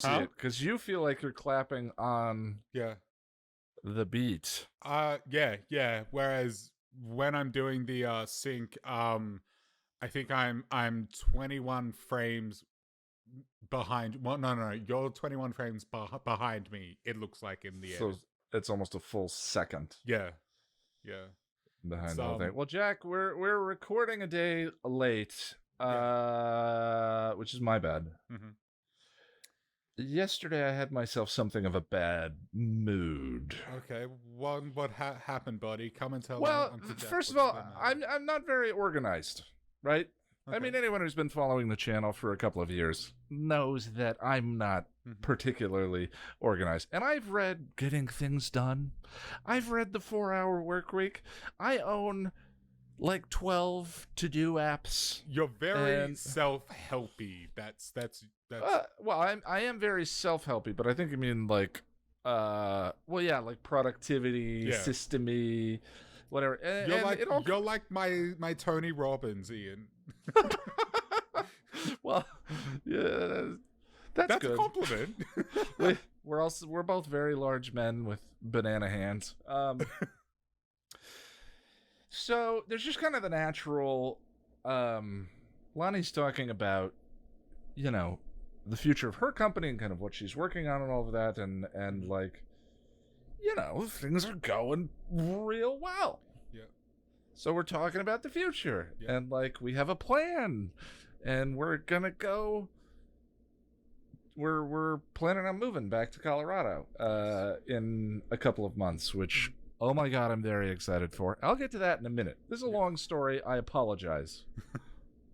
See it, because you feel like you're clapping on Yeah. the beat. Yeah. Whereas when I'm doing the sync, I think I'm 21 frames behind. Well, no. You're 21 frames behind me. It looks like in the So edit. it's almost a full second Yeah. It's behind the whole thing. Well, Jack, we're recording a day late, which is my bad. Mm-hmm. Yesterday, I had myself something of a bad mood. Okay. What happened, buddy? Come and tell Well, Uncle Jack. first of what's all, the matter. I'm not very organized, right? Okay. I mean, anyone who's been following the channel for a couple of years knows that I'm not particularly organized. And I've read Getting Things Done. I've read The 4-Hour Workweek. I own like 12 to-do apps. You're very self-helpy. That's well, I am very self-helpy, but I think you mean like like productivity, systemy, whatever. And you're like my Tony Robbins, Ian. Well, yeah, that's good. A compliment. We're both very large men with banana hands. So there's just kind of the natural. Lonnie's talking about, the future of her company and kind of what she's working on and all of that, and like, things are going real well. Yeah. So we're talking about the future, and like we have a plan, and we're gonna go. We're planning on moving back to Colorado in a couple of months, which, oh my God, I'm very excited for. I'll get to that in a minute. This is a long story. I apologize.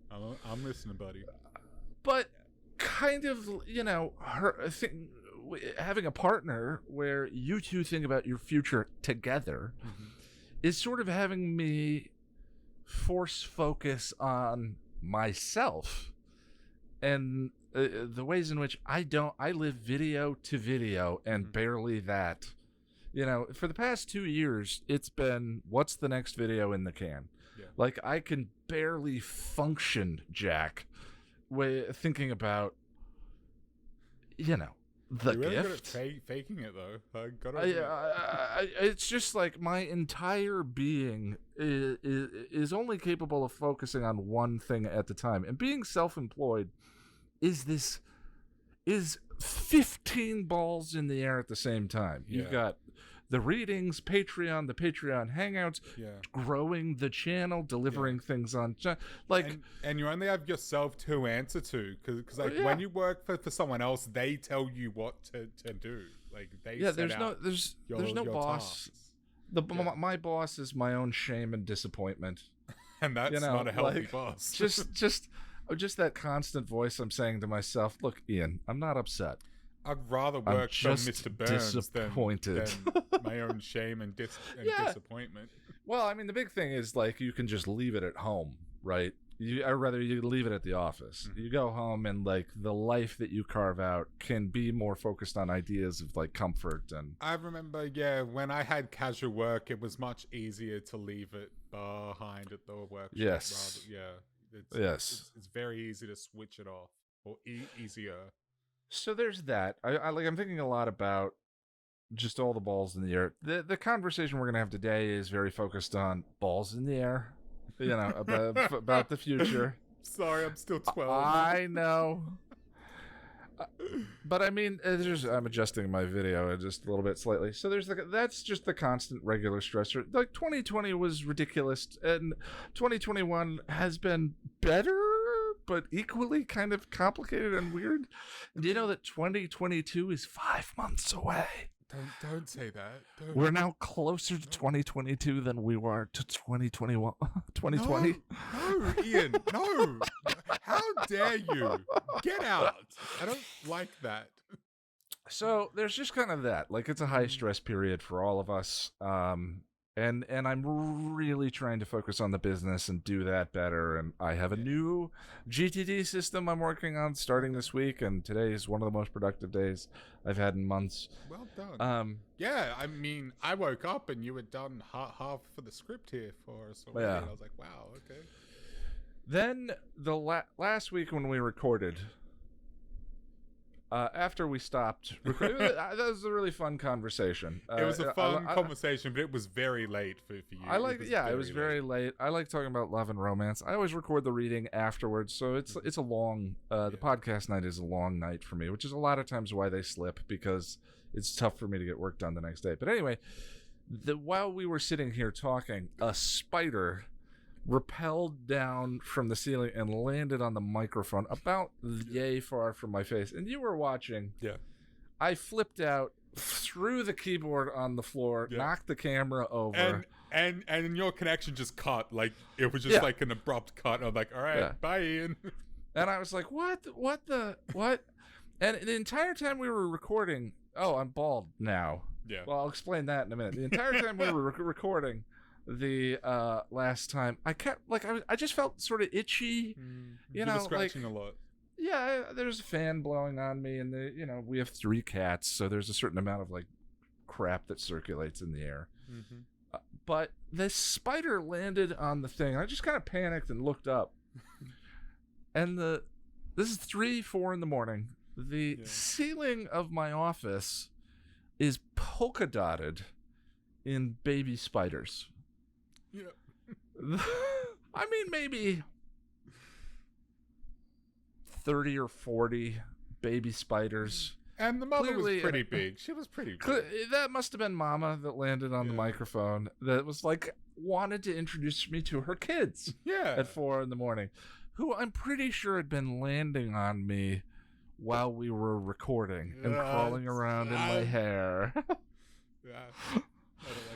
I'm listening, buddy. But kind of, having a partner where you two think about your future together is sort of having me force focus on myself and the ways in which I live video to video and barely that. For the past 2 years, it's been, what's the next video in the can? Yeah. Like, I can barely function, Jack, thinking about, the You're really gift. good at faking it, though. It's just like my entire being is only capable of focusing on one thing at the time. And being self-employed is 15 balls in the air at the same time. You've got the readings, the Patreon hangouts, growing the channel, delivering things on, like, and you only have yourself to answer to, because when you work for someone else, they tell you what to do. Like there's no boss. Tasks. My boss is my own shame and disappointment, and that's not a healthy boss. just that constant voice I'm saying to myself, look, Ian, I'm not upset. I'd rather work for Mr. Burns than my own shame and disappointment. Well, I mean, the big thing is, like, you can just leave it at home, right? I'd rather you leave it at the office. You go home and, like, the life that you carve out can be more focused on ideas of, like, comfort. And I remember, when I had casual work, it was much easier to leave it behind at the workshop. Yes. It's very easy to switch it off, or easier. So there's that. I'm thinking a lot about just all the balls in the air. The conversation we're gonna have today is very focused on balls in the air, about the future. Sorry, I'm still 12. I know. But I mean, I'm adjusting my video just a little bit slightly. So that's just the constant regular stressor. Like 2020 was ridiculous, and 2021 has been better, but equally kind of complicated and weird. And do you know that 2022 is 5 months away? Don't say that. We're now closer to 2022 than we were to 2021. 2020. No, Ian, no. How dare you? Get out. I don't like that. So there's just kind of that. Like, it's a high stress period for all of us. And I'm really trying to focus on the business and do that better. And I have a new GTD system I'm working on starting this week, and today is one of the most productive days I've had in months. Well done. I mean, I woke up and you had done half for the script here for us already. Yeah. I was like, wow, okay. Then the last week when we recorded, after we stopped recording, that was a really fun conversation. It was a fun conversation, but it was very late for you. It was very late. I like talking about love and romance. I always record the reading afterwards, so it's a long. The podcast night is a long night for me, which is a lot of times why they slip, because it's tough for me to get work done the next day. But anyway, while we were sitting here talking, a spider rappelled down from the ceiling and landed on the microphone about yay far from my face. And you were watching. Yeah. I flipped out, threw the keyboard on the floor, knocked the camera over. And your connection just cut. Like, it was just like an abrupt cut. I'm like, all right, bye, Ian. And I was like, what? And the entire time we were recording, I'm bald now. Yeah. Well, I'll explain that in a minute. The entire time we were recording the last time, I kept I just felt sort of itchy. You know, scratching a lot. Yeah, there's a fan blowing on me, and we have 3 cats, so there's a certain amount of like crap that circulates in the air. But this spider landed on the thing. I just kind of panicked and looked up, and this is 3-4 in the morning. The ceiling of my office is polka dotted in baby spiders. Yeah. I mean, maybe 30 or 40 baby spiders. And the mother was pretty big. She was pretty big. That must have been Mama that landed on the microphone, that was like, wanted to introduce me to her kids at 4 in the morning, who I'm pretty sure had been landing on me while we were recording and crawling around in my hair. I don't like that.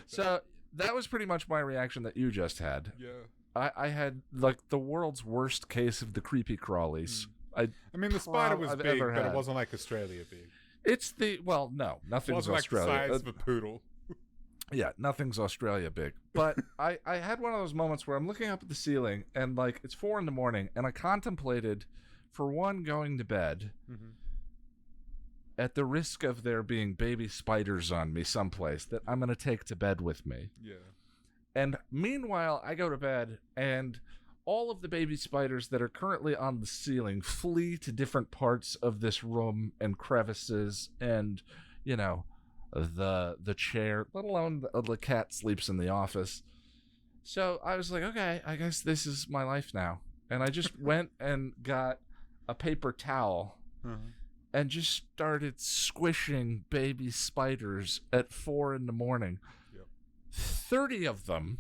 So that was pretty much my reaction that you just had. Yeah. I had like the world's worst case of the creepy crawlies. I mean, the spider was big, but it wasn't like Australia big. It's no, nothing's Australia. Australia. Like the size of a poodle. Yeah, nothing's Australia big. But I had one of those moments where I'm looking up at the ceiling, and like it's 4 in the morning, and I contemplated, for one, going to bed at the risk of there being baby spiders on me someplace that I'm going to take to bed with me. Yeah. And meanwhile, I go to bed, and all of the baby spiders that are currently on the ceiling flee to different parts of this room and crevices and, the chair, let alone the cat sleeps in the office. So I was like, okay, I guess this is my life now. And I just went and got a paper towel and just started squishing baby spiders at 4 in the morning. 30 of them.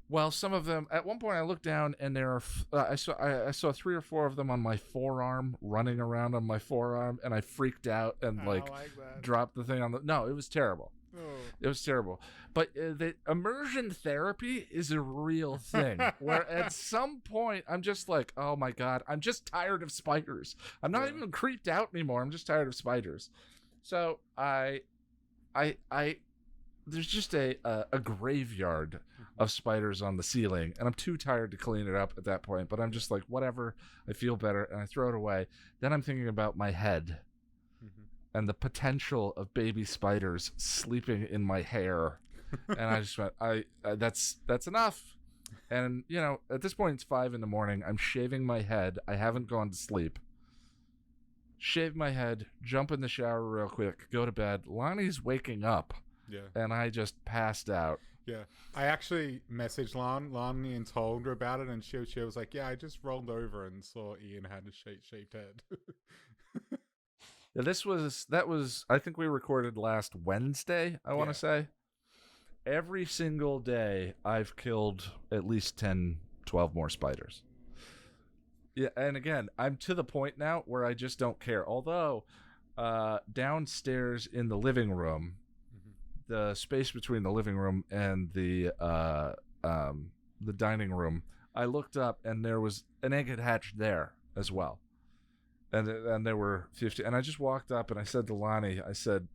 Well, some of them, at one point I looked down and there are, I saw 3 or 4 of them on my forearm, running around on my forearm, and I freaked out and dropped the thing on no, it was terrible. It was terrible. But the immersion therapy is a real thing where at some point I'm just like, oh my God, I'm just tired of spiders. I'm not even creeped out anymore. I'm just tired of spiders. So there's just a graveyard of spiders on the ceiling, and I'm too tired to clean it up at that point, but I'm just like, whatever, I feel better, and I throw it away. Then I'm thinking about my head and the potential of baby spiders sleeping in my hair. And I just went, that's enough. And, at this point, it's 5 in the morning. I'm shaving my head. I haven't gone to sleep. Shave my head, jump in the shower real quick, go to bed. Lonnie's waking up. Yeah. And I just passed out. Yeah. I actually messaged Lonnie and told her about it, and she was like, yeah, I just rolled over and saw Ian had a shaved head. Yeah, that was I think we recorded last Wednesday, I want to say. Every single day I've killed at least 10, 12 more spiders. Yeah, and again, I'm to the point now where I just don't care. Although downstairs in the living room, the space between the living room and the dining room, I looked up and there was an egg had hatched there as well. And there were 50. And I just walked up and I said to Lonnie, I said,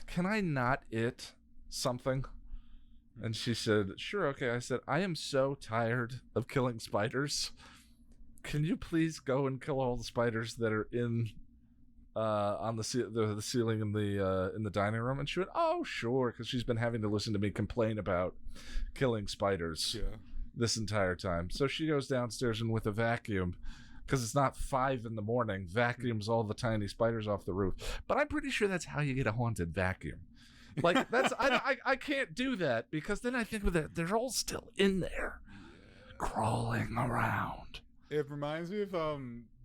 can I not it something? And she said, sure, okay. I said, I am so tired of killing spiders. Can you please go and kill all the spiders that are in on the ceiling in the dining room? And she went, oh, sure, because she's been having to listen to me complain about killing spiders this entire time. So she goes downstairs and with a vacuum because it's not 5 in the morning, vacuums all the tiny spiders off the roof. But I'm pretty sure that's how you get a haunted vacuum. Like, that's I can't do that, because then I think with it, they're all still in there, crawling around. It reminds me of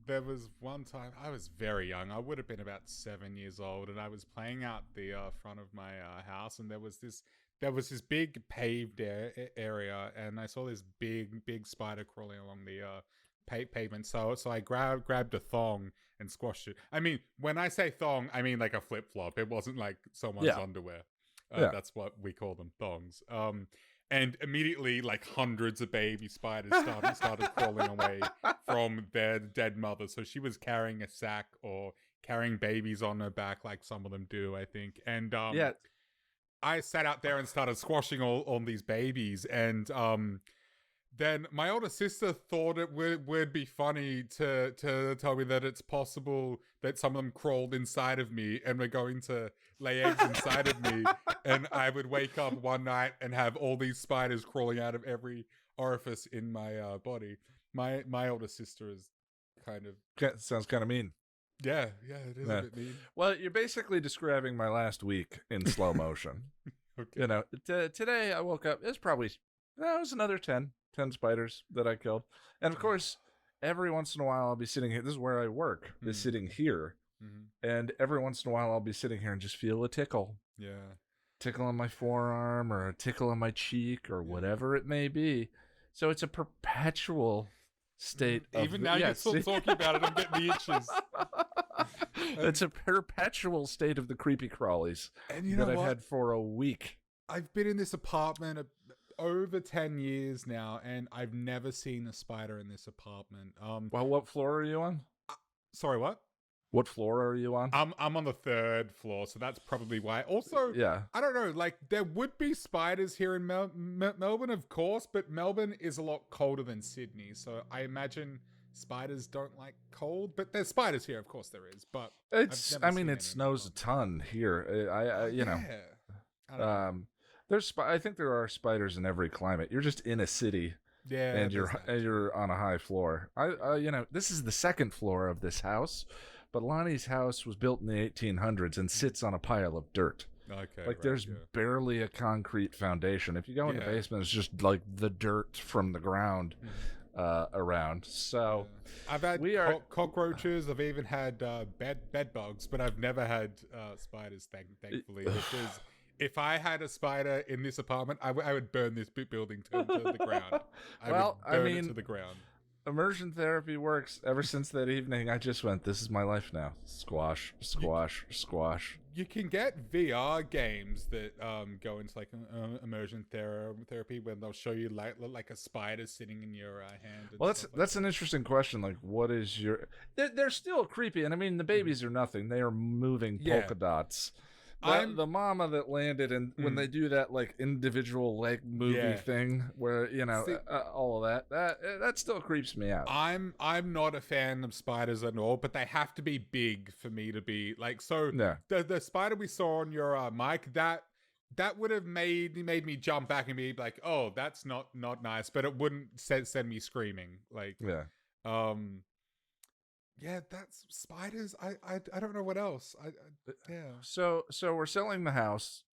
there was one time I was very young. I would have been about 7 years old, and I was playing out the front of my house, and there was this big paved area, and I saw this big spider crawling along the pavement. So I grabbed a thong and squashed it. I mean, when I say thong, I mean like a flip flop. It wasn't like someone's underwear. That's what we call them, thongs. And immediately, like, hundreds of baby spiders started crawling away from their dead mother. So she was carrying a sack or carrying babies on her back, like some of them do, I think. And I sat out there and started squashing all these babies. And then my older sister thought it would be funny to tell me that it's possible that some of them crawled inside of me and were going to lay eggs inside of me, and I would wake up one night and have all these spiders crawling out of every orifice in my body. My older sister is kind of... Sounds kind of mean. Yeah, it is a bit mean. Well, you're basically describing my last week in slow motion. Okay. You know, today I woke up, it was another 10 spiders that I killed. And of course, every once in a while I'll be sitting here. This is where I work, is sitting here. Mm-hmm. And every once in a while I'll be sitting here and just feel a tickle. Yeah. Tickle on my forearm, or a tickle on my cheek, or whatever it may be. So it's a perpetual state of... Even now you're still talking about it, I'm getting the itches. It's a perpetual state of the creepy crawlies that I've had for a week. I've been in this apartment over 10 years now, and I've never seen a spider in this apartment. Well, what floor are you on? Sorry, what? What floor are you on? I'm on the 3rd floor, so that's probably why. Also, I don't know, like, there would be spiders here in Melbourne, of course, but Melbourne is a lot colder than Sydney, so I imagine spiders don't like cold. But there's spiders here, of course there is. But it snows a ton here. I think there are spiders in every climate. You're just in a city. Yeah, and you're on a high floor. This is the 2nd floor of this house, but Lonnie's house was built in the 1800s and sits on a pile of dirt. Okay, there's barely a concrete foundation. If you go in the basement, it's just like the dirt from the ground around. So I've had cockroaches. I've even had bed bugs, but I've never had spiders. Thankfully, because if I had a spider in this apartment, I would burn this building to the ground. I would burn it to the ground. Immersion therapy works. Ever since that evening, I just went, this is my life now. Squash. You can get VR games that go into like immersion therapy, when they'll show you like a spider sitting in your hand. Well, that's an interesting question. Like, what is your... They're still creepy, and I mean, the babies are nothing. They are moving polka dots. The mama that landed, and when they do that like individual leg movie thing, where all of that still creeps me out. I'm not a fan of spiders at all, but they have to be big for me to be like. So the spider we saw on your mic, that would have made me jump back and be like, oh, that's not nice, but it wouldn't send me screaming. Like yeah, that's spiders. I don't know what else. So we're selling the house.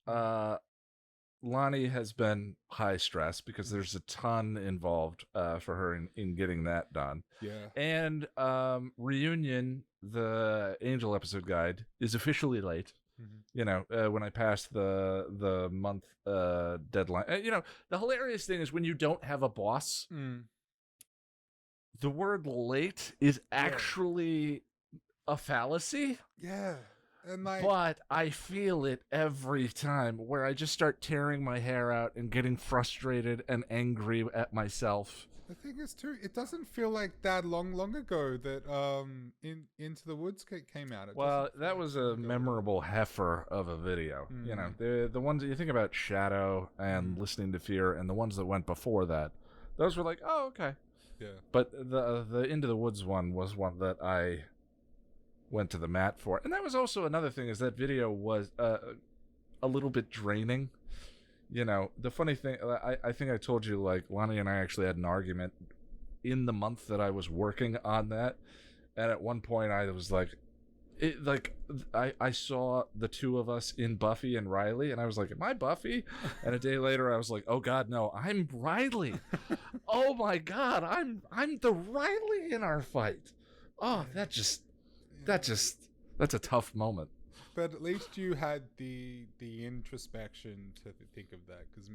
Lonnie has been high stress because there's a ton involved for her in getting that done. Yeah. And Reunion, the Angel episode guide, is officially late. Mm-hmm. When I passed the month deadline. The hilarious thing is when you don't have a boss. The word late is actually a fallacy. Yeah. But I feel it every time, where I just start tearing my hair out and getting frustrated and angry at myself. The thing is, too, it doesn't feel like that long ago that Into the Woods came out. That was a memorable heifer of a video. The ones that you think about, Shadow and Listening to Fear, and the ones that went before that, those were like, oh, okay. Yeah. But the Into the Woods one was one that I went to the mat for. And that was also another thing, is that video was a little bit draining. The funny thing, I think I told you, like, Lonnie and I actually had an argument in the month that I was working on that. And at one point I was like, I saw the two of us in Buffy and Riley, and I was like, am I Buffy? And a day later I was like, oh God, no, I'm Riley. Oh my God, I'm the Riley in our fight. Oh, that's a tough moment. But at least you had the introspection to think of that, because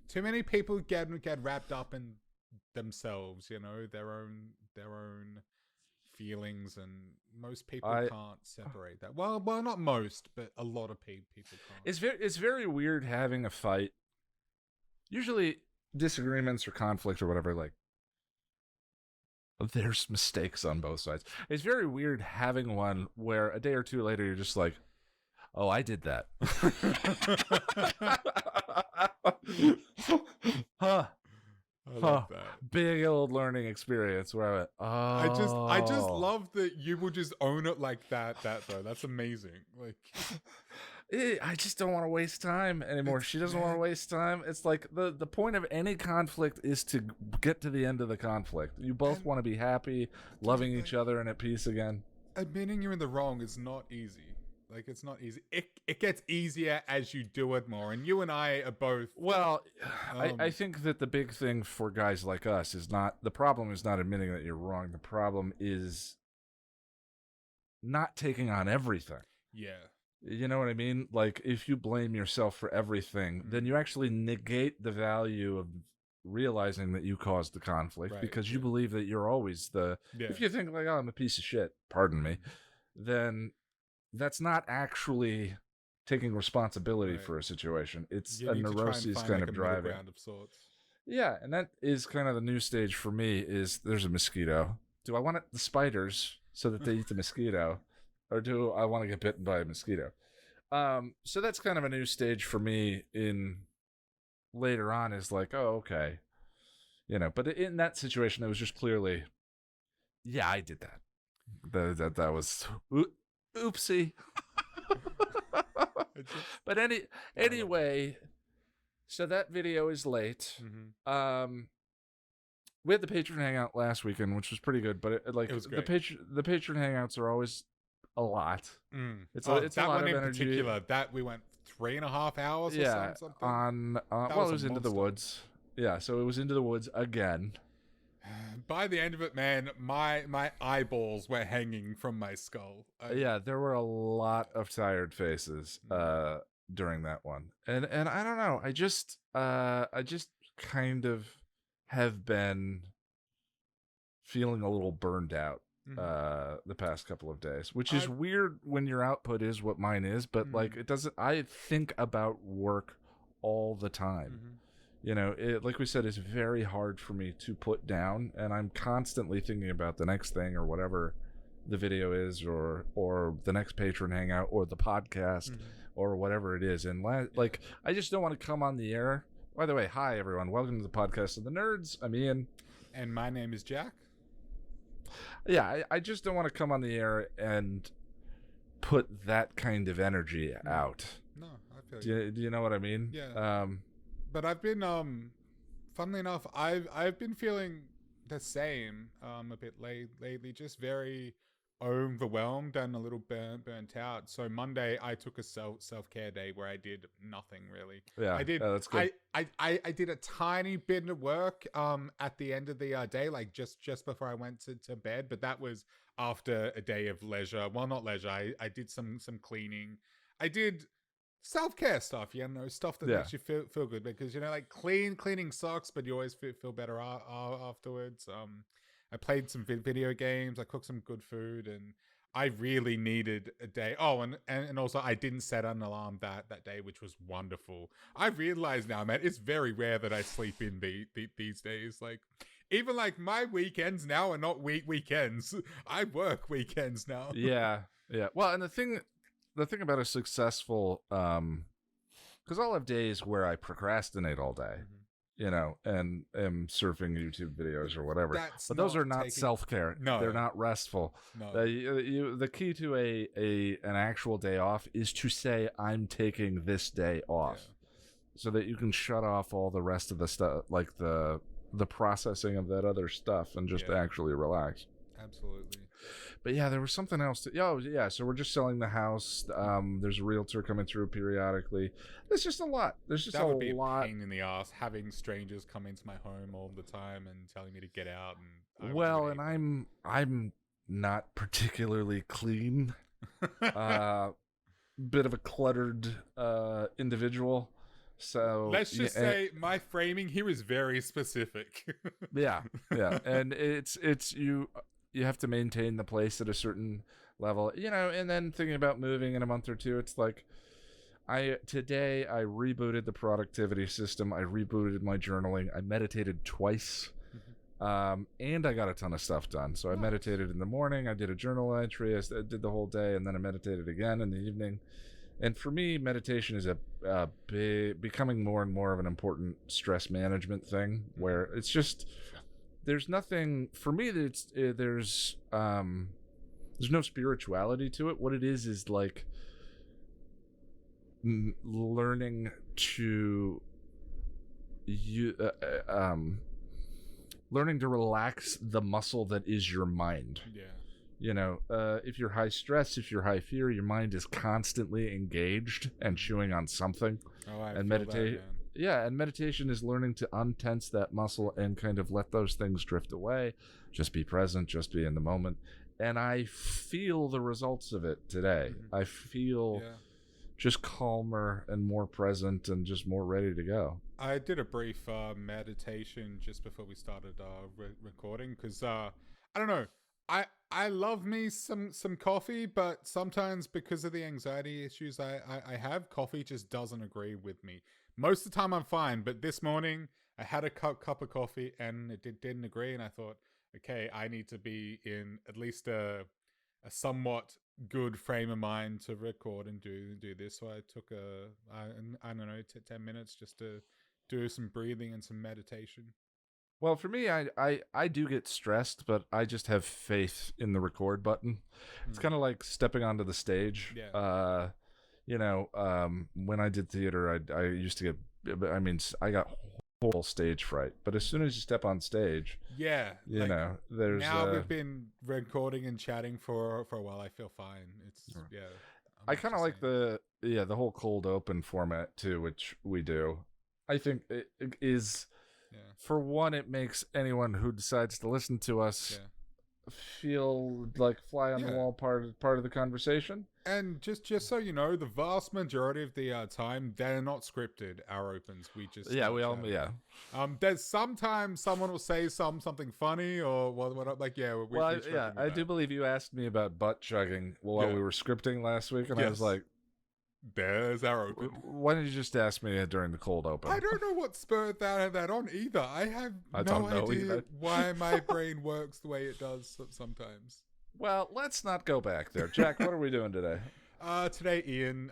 too many people get wrapped up in themselves, their own feelings, and most people can't separate that. Well, not most, but a lot of people can't. It's very weird having a fight. Usually disagreements or conflict or whatever, like, there's mistakes on both sides. It's very weird having one where a day or two later you're just like, oh, I did that. I love that. Big old learning experience where I went, oh. I just love that you will just own it like that though. That's amazing. Like, I just don't want to waste time anymore. She doesn't want to waste time. It's like the point of any conflict is to get to the end of the conflict. You both want to be happy, loving each other, and at peace again. Admitting you're in the wrong is not easy. Like, it's not easy. It gets easier as you do it more. And you and I are both... Well, I think that the big thing for guys like us is not... The problem is not admitting that you're wrong. The problem is not taking on everything. Yeah. You know what I mean? Like, if you blame yourself for everything, then you actually negate the value of realizing that you caused the conflict, because you believe that you're always the... Yeah. If you think, like, oh, I'm a piece of shit, pardon me, then... That's not actually taking responsibility for a situation. It's a neuroses kind of driving. Of sorts. Yeah, and that is kind of the new stage for me. Is there's a mosquito? Do I want the spiders so that they eat the mosquito, or do I want to get bitten by a mosquito? So that's kind of a new stage for me. In later on, is like, oh, okay, But in that situation, it was just clearly, yeah, I did that. That was. Oopsie. But anyway, so that video is late. Mm-hmm. We had the patron hangout last weekend, which was pretty good, but it was great. The patron hangouts are always a lot. It's a lot of energy. Particular, that we went 3.5 hours or something. It was into the woods. Yeah, so it was into the woods again. By the end of it, man, my eyeballs were hanging from my skull. Yeah, there were a lot of tired faces during that one, and I don't know. I just kind of have been feeling a little burned out the past couple of days, which is weird when your output is what mine is. But like, it doesn't. I think about work all the time. Like we said, it's very hard for me to put down, and I'm constantly thinking about the next thing or whatever the video is, or the next patron hangout, or the podcast, or whatever it is. And I just don't want to come on the air. By the way, hi everyone, welcome to the podcast of the nerds. I'm Ian, and my name is Jack. Yeah, I just don't want to come on the air and put that kind of energy out. No, I feel you. Do you know what I mean? Yeah. But I've been, funnily enough, I've been feeling the same a bit lately, just very overwhelmed and a little burnt out. So Monday I took a self-care day where I did nothing really. Yeah, I did. That's good. I did a tiny bit of work at the end of the day, like just before I went to bed. But that was after a day of leisure. Well, not leisure. I did some cleaning. I did self-care stuff, stuff that makes you feel good, because like cleaning sucks, but you always feel better afterwards. I played some video games, I cooked some good food, and I really needed a day. Oh, and also I didn't set an alarm that day, which was wonderful. I realize now, man, it's very rare that I sleep in these days. Like, even like my weekends now are not weekends. I work weekends now. Yeah. Well, and the thing about a successful, because I'll have days where I procrastinate all day, and am surfing YouTube videos or whatever. But those are not self-care. No, they're not restful. No. The key to an actual day off is to say, I'm taking this day off, so that you can shut off all the rest of the stuff, like the the processing of that other stuff and just actually relax. Absolutely. But yeah, there was something else. So we're just selling the house. There's a realtor coming through periodically. There's just a lot. There's just that a would be lot. a pain in the ass having strangers come into my home all the time and telling me to get out. And I'm not particularly clean. Bit of a cluttered individual. So let's just say my framing here is very specific. yeah, and it's you have to maintain the place at a certain level, and then thinking about moving in a month or two, it's like today I rebooted the productivity system, I rebooted my journaling, I meditated twice, and I got a ton of stuff done. So I meditated in the morning, I did a journal entry, I did the whole day, and then I meditated again in the evening. And for me, meditation is becoming more and more of an important stress management thing, where it's just, there's nothing for me that there's no spirituality to it. What it is like learning to learning to relax the muscle that is your mind. If you're high stress, if you're high fear, your mind is constantly engaged and chewing on something. And meditation is learning to untense that muscle and kind of let those things drift away. Just be present, just be in the moment. And I feel the results of it today. I feel just calmer and more present and just more ready to go. I did a brief meditation just before we started recording because I don't know. I love me some coffee, but sometimes because of the anxiety issues I have, coffee just doesn't agree with me. Most of the time I'm fine, but this morning I had a cup of coffee and it didn't agree, and I thought, okay, I need to be in at least a somewhat good frame of mind to record and do this. So I took I don't know, 10 minutes just to do some breathing and some meditation. Well, for me, I do get stressed, but I just have faith in the record button. It's kind of like stepping onto the stage. When I did theater, I used to get, I got horrible stage fright. But as soon as you step on stage, there's now we've been recording and chatting for a while. I feel fine. It's I kind of like the whole cold open format too, which we do. I think it is. For one, it makes anyone who decides to listen to us feel like fly on the wall part of the conversation. And just so you know, the vast majority of the time, they're not scripted. Our opens, we just there's sometimes someone will say something funny or what like I do believe you asked me about butt chugging while we were scripting last week, and I was like, there's our open. Why didn't you just ask me during the cold open? I don't know what spurred that on either. I have no idea why my brain works the way it does sometimes. Well, let's not go back there. Jack, what are we doing today? Today, Ian,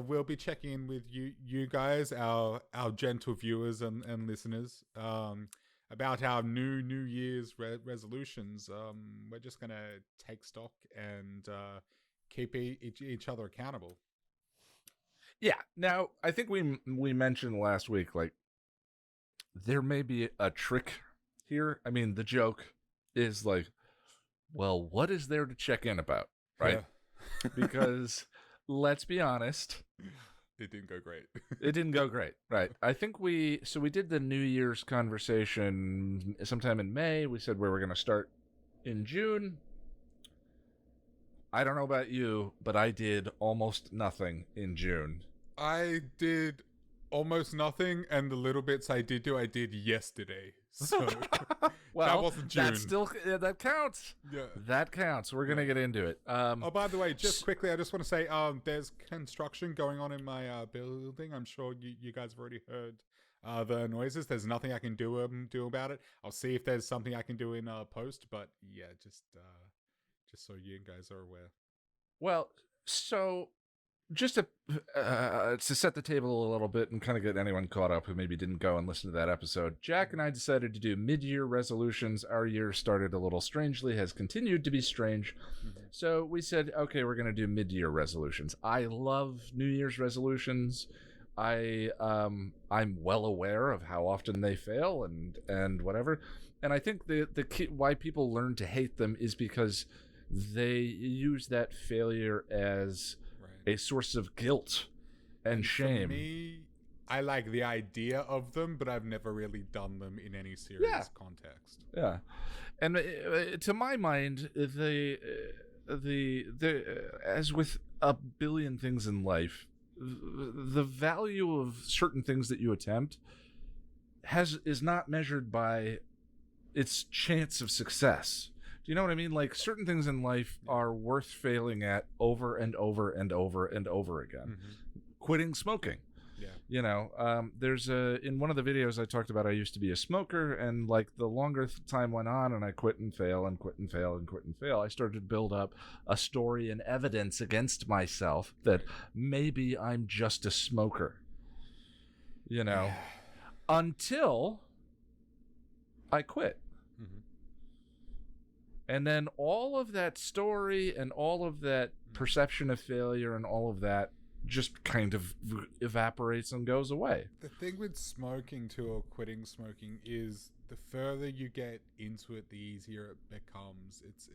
we'll be checking in with you guys, our gentle viewers and listeners, about our New Year's resolutions. We're just going to take stock and keep each other accountable. Yeah. Now, I think we mentioned last week, like, there may be a trick here. I mean, the joke is like, well, what is there to check in about, right? Yeah. Because let's be honest, it didn't go great. It didn't go great, right? I think we did the New Year's conversation sometime in May. We said we were going to start in June. I don't know about you, but I did almost nothing in June. I did almost nothing, and the little bits I did yesterday. So well, that wasn't June. That counts. Yeah, that counts. We're gonna get into it. By the way, just quickly, I just want to say, there's construction going on in my building. I'm sure you guys have already heard the noises. There's nothing I can do about it. I'll see if there's something I can do in post. But yeah, just so you guys are aware. Well, so just to set the table a little bit and kind of get anyone caught up who maybe didn't go and listen to that episode, Jack and I decided to do mid-year resolutions. Our year started a little strangely, has continued to be strange. Mm-hmm. So we said, okay, we're going to do mid-year resolutions. I love New Year's resolutions. I'm well aware of how often they fail and whatever. And I think the key why people learn to hate them is because they use that failure as Right. a source of guilt and shame. For me, I like the idea of them, but I've never really done them in any serious context. Yeah, and to my mind, the as with a billion things in life, the value of certain things that you attempt is not measured by its chance of success. Do you know what I mean? Like, certain things in life are worth failing at over and over and over and over again. Quitting smoking. Yeah. You know, there's in one of the videos I talked about, I used to be a smoker, and like the longer time went on and I quit and fail and quit and fail and quit and fail, I started to build up a story and evidence against myself that maybe I'm just a smoker, you know, until I quit. And then all of that story and all of that perception of failure and all of that just kind of evaporates and goes away. The thing with smoking too, or quitting smoking, is the further you get into it, the easier it becomes. It's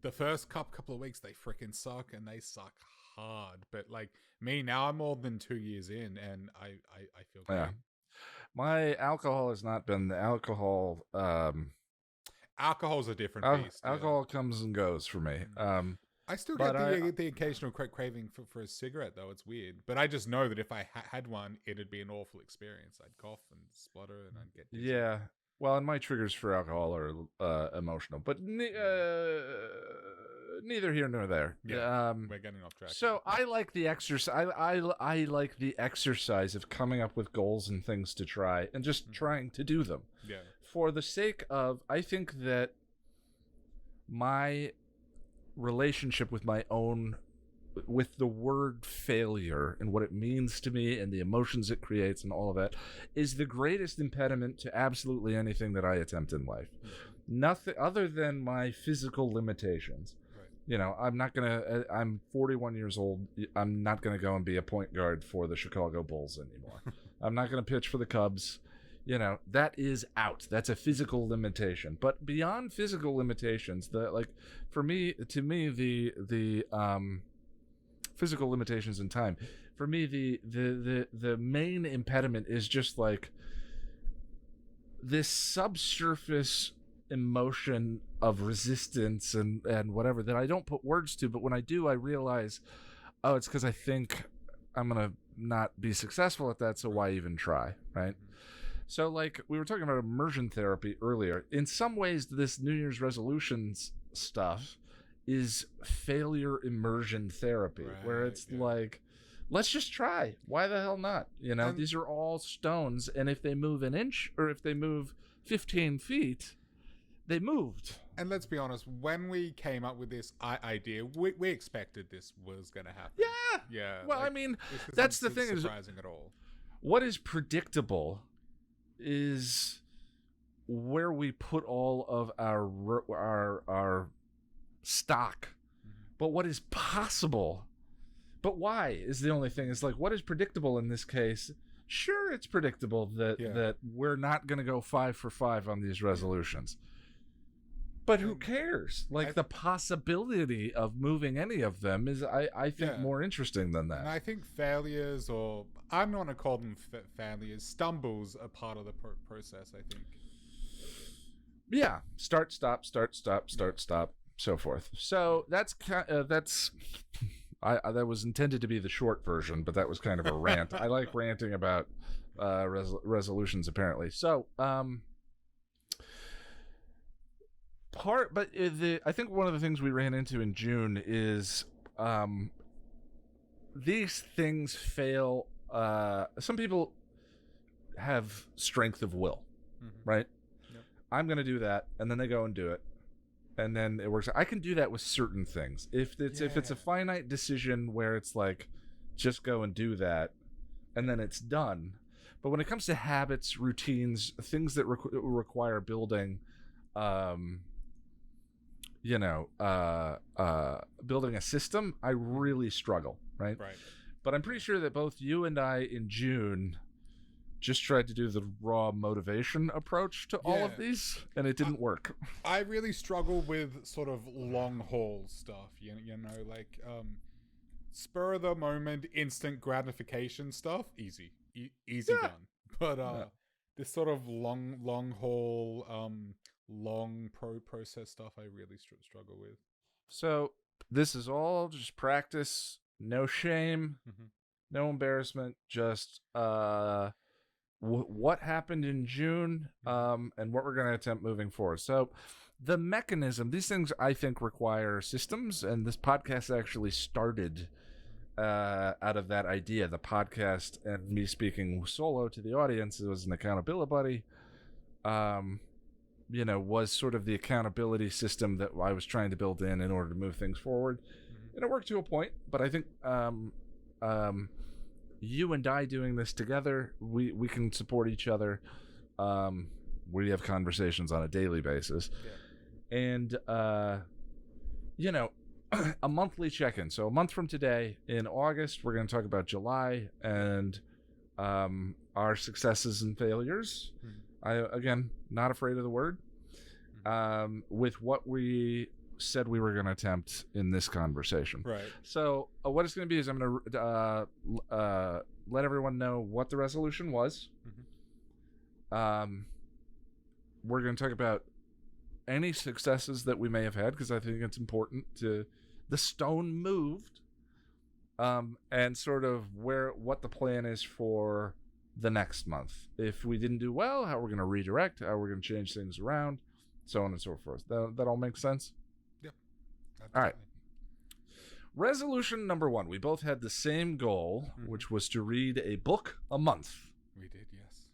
the first couple of weeks, they freaking suck, and they suck hard. But like me now, I'm more than 2 years in, and I feel great. Yeah. My alcohol has not been the alcohol. Alcohol's a different beast. Alcohol comes and goes for me. I still get the occasional craving for a cigarette, though. It's weird. But I just know that if I had one, it'd be an awful experience. I'd cough and splutter, and I'd get dizzy. Yeah. Well, and my triggers for alcohol are emotional, but neither here nor there. Yeah, we're getting off track. So I like the exercise. I like the exercise of coming up with goals and things to try and just trying to do them. Yeah. For the sake of, I think that my relationship with with the word failure and what it means to me and the emotions it creates and all of that is the greatest impediment to absolutely anything that I attempt in life. Nothing other than my physical limitations. Right. You know, I'm 41 years old. I'm not going to go and be a point guard for the Chicago Bulls anymore. I'm not going to pitch for the Cubs. You know, that is out. That's a physical limitation. But beyond physical limitations, the physical limitations in time, for me, the main impediment is just like this subsurface emotion of resistance and whatever that I don't put words to, but when I do, I realize, oh, it's because I think I'm gonna not be successful at that, so why even try, right? So, like, we were talking about immersion therapy earlier. In some ways, this New Year's resolutions stuff is failure immersion therapy, where it's like, let's just try. Why the hell not? You know, these are all stones, and if they move an inch or if they move 15 feet, they moved. And let's be honest, when we came up with this idea, we expected this was going to happen. Yeah. Yeah. Well, like, I mean, that's the thing. Surprising at all. What is predictable is where we put all of our stock. But what is possible, but why is the only thing. Is like, what is predictable in this case? Sure, it's predictable that we're not going to go 5 for 5 on these resolutions. But who cares? Like, the possibility of moving any of them is, I think, more interesting than that. And I think failures, or I'm not going to call them failures, stumbles are part of the process, I think. Yeah. Start, stop, so forth. So that's that was intended to be the short version, but that was kind of a rant. I like ranting about resolutions, apparently. So, I think one of the things we ran into in June is these things fail. Some people have strength of will, right? Yep. I'm going to do that, and then they go and do it, and then it works. I can do that with certain things. If it's a finite decision where it's like, just go and do that, and then it's done. But when it comes to habits, routines, things that require building, building a system, I really struggle, right? But I'm pretty sure that both you and I in June just tried to do the raw motivation approach to all of Yeah. these, and it didn't work. I really struggle with sort of long haul stuff, you know, like spur of the moment, instant gratification stuff, easy Yeah. done. But Yeah. this sort of long haul, long process stuff, I really struggle with. So this is all just practice, no shame, Mm-hmm. no embarrassment, just what happened in June, and what we're going to attempt moving forward. So the mechanism, these things I think require systems, and this podcast actually started out of that idea. The podcast and me speaking solo to the audience, it was an accountability buddy. Was sort of the accountability system that I was trying to build in order to move things forward. Mm-hmm. And it worked to a point, but I think you and I doing this together, we can support each other. We have conversations on a daily basis. Yeah. And, a monthly check-in. So a month from today, in August, we're going to talk about July and our successes and failures. Mm-hmm. Again, not afraid of the word. With what we said we were going to attempt in this conversation. Right. So what it's going to be is I'm going to let everyone know what the resolution was. Mm-hmm. We're going to talk about any successes that we may have had, because I think it's important to the stone moved, and sort of what the plan is for the next month. If we didn't do well, how we're going to redirect, how we're going to change things around, so on and so forth. That all makes sense? Yep. All right. Resolution number 1. We both had the same goal, which was to read a book a month. We did, yes.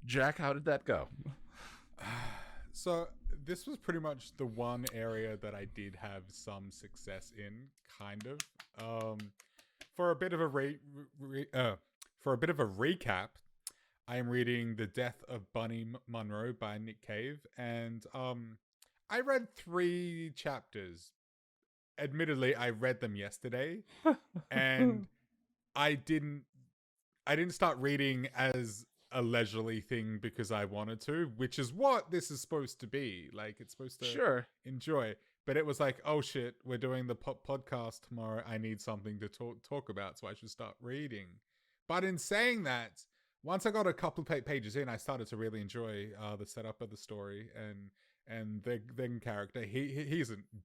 Jack, how did that go? So this was pretty much the one area that I did have some success in, kind of. For a bit of a recap, I am reading The Death of Bunny Munro by Nick Cave, and I read 3 chapters. Admittedly, I read them yesterday, and I didn't start reading as a leisurely thing because I wanted to, which is what this is supposed to be. Like, it's supposed to enjoy. But it was like, oh shit, we're doing the podcast tomorrow. I need something to talk about, so I should start reading. But in saying that, once I got a couple of pages in, I started to really enjoy the setup of the story and the character.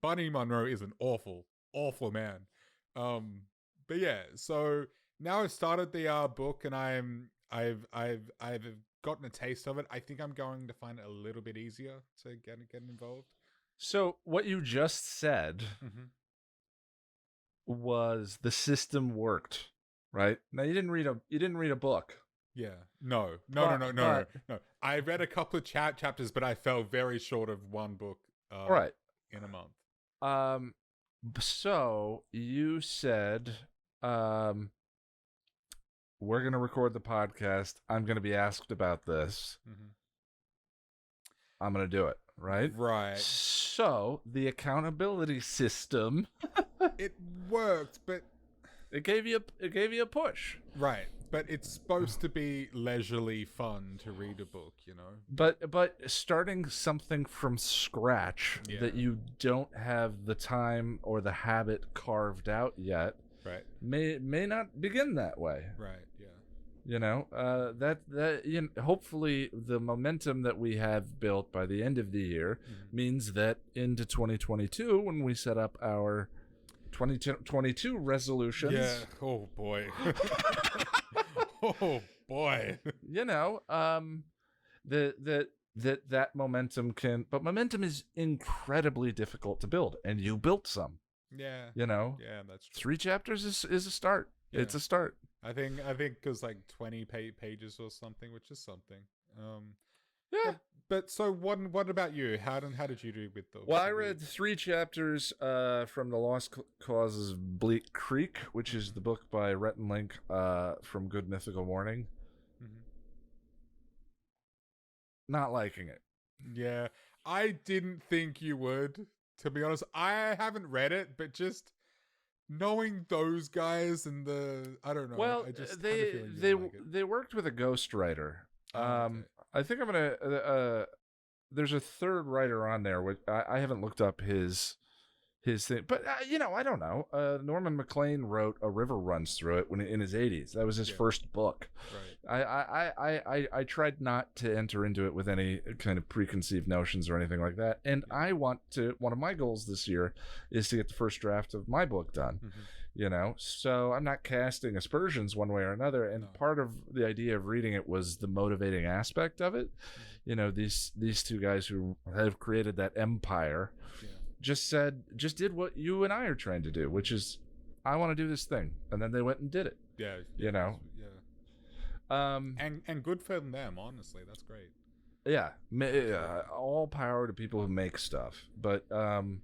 Bunny Munro is an awful man. But yeah, so now I've started the book, and I've gotten a taste of it. I think I'm going to find it a little bit easier to get involved. So what you just said was the system worked, right? Now you didn't read a book. Yeah. No. I read a couple of chapters, but I fell very short of one book right. in a month. So you said we're going to record the podcast. I'm going to be asked about this. I'm going to do it, right? Right. So the accountability system it worked, but it gave you a push. Right. But it's supposed to be leisurely fun to read a book, you know. But starting something from scratch that you don't have the time or the habit carved out yet, right, may not begin that way. Right. Yeah. You know, hopefully the momentum that we have built by the end of the year means that into 2022, when we set up our 2022 resolutions. Yeah. Oh boy. Oh boy. You know, that momentum but momentum is incredibly difficult to build, and you built some. Yeah. You know. Yeah, that's true. 3 chapters is a start. Yeah. It's a start. I think it was like 20 pages or something, which is something. Yeah. But so what about you? How did you do with the? Well, I read 3 chapters from The Lost Causes of Bleak Creek, which is the book by Rhett and Link from Good Mythical Morning. Not liking it. Yeah, I didn't think you would. To be honest, I haven't read it, but just knowing those guys and I don't know. Well, I just had a feeling you would like it. they worked with a ghostwriter. Oh, okay. I think I'm gonna. There's a third writer on there. Which I haven't looked up his thing, but I don't know. Norman MacLean wrote "A River Runs Through It" when in his 80s. That was his first book. Right. I tried not to enter into it with any kind of preconceived notions or anything like that. And I want to. One of my goals this year is to get the first draft of my book done. So I'm not casting aspersions one way or another. And part of the idea of reading it was the motivating aspect of it. These two guys who have created that empire. Just did what you and I are trying to do, which is, I want to do this thing, and then they went and did it. Yeah. And good for them, honestly. That's great. Yeah, all power to people who make stuff. But the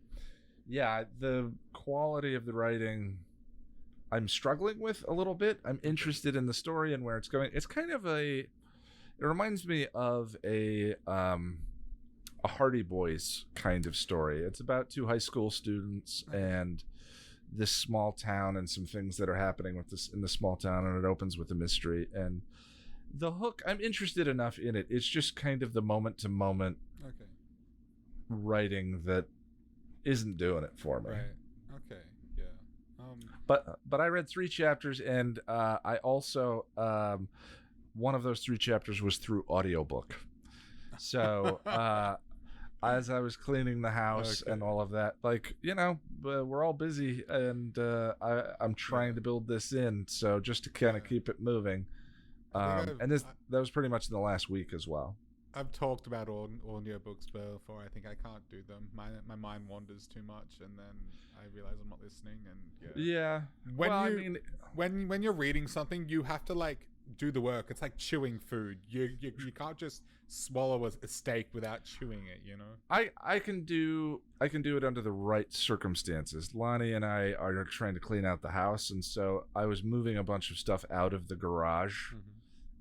quality of the writing, I'm struggling with a little bit. I'm interested in the story and where it's going. It's kind of it reminds me of a Hardy Boys kind of story. It's about two high school students and this small town and some things that are happening with this in the small town, and it opens with a mystery. And the hook, I'm interested enough in it. It's just kind of the moment to moment writing that isn't doing it for me. Right. Okay. Yeah. But I read 3 chapters, and I also one of those 3 chapters was through audiobook. So as I was cleaning the house and all of that, we're all busy, and I'm trying to build this in, so just to kind of keep it moving. And that was pretty much in the last week as well. I've talked about audiobooks before. I think I can't do them. My mind wanders too much, and then I realize I'm not listening. And when you're reading something, you have to do the work. It's like chewing food. You can't just swallow a steak without chewing it. I can do it under the right circumstances. Lonnie and I are trying to clean out the house, and so I was moving a bunch of stuff out of the garage.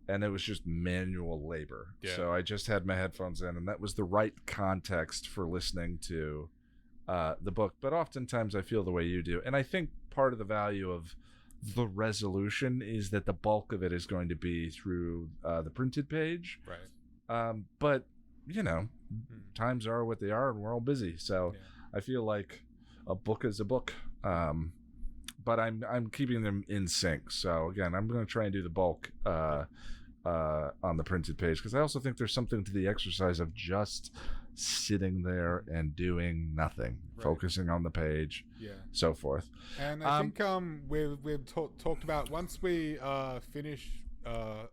And it was just manual labor. Yeah. So I just had my headphones in, and that was the right context for listening to the book. But oftentimes I feel the way you do. And I think part of the value of the resolution is that the bulk of it is going to be through the printed page. Right. But, times are what they are, and we're all busy. So I feel like a book is a book. But I'm keeping them in sync. So again, I'm going to try and do the bulk on the printed page, because I also think there's something to the exercise of just sitting there and doing nothing, focusing on the page, so forth. And I think we've talked about, once we finish a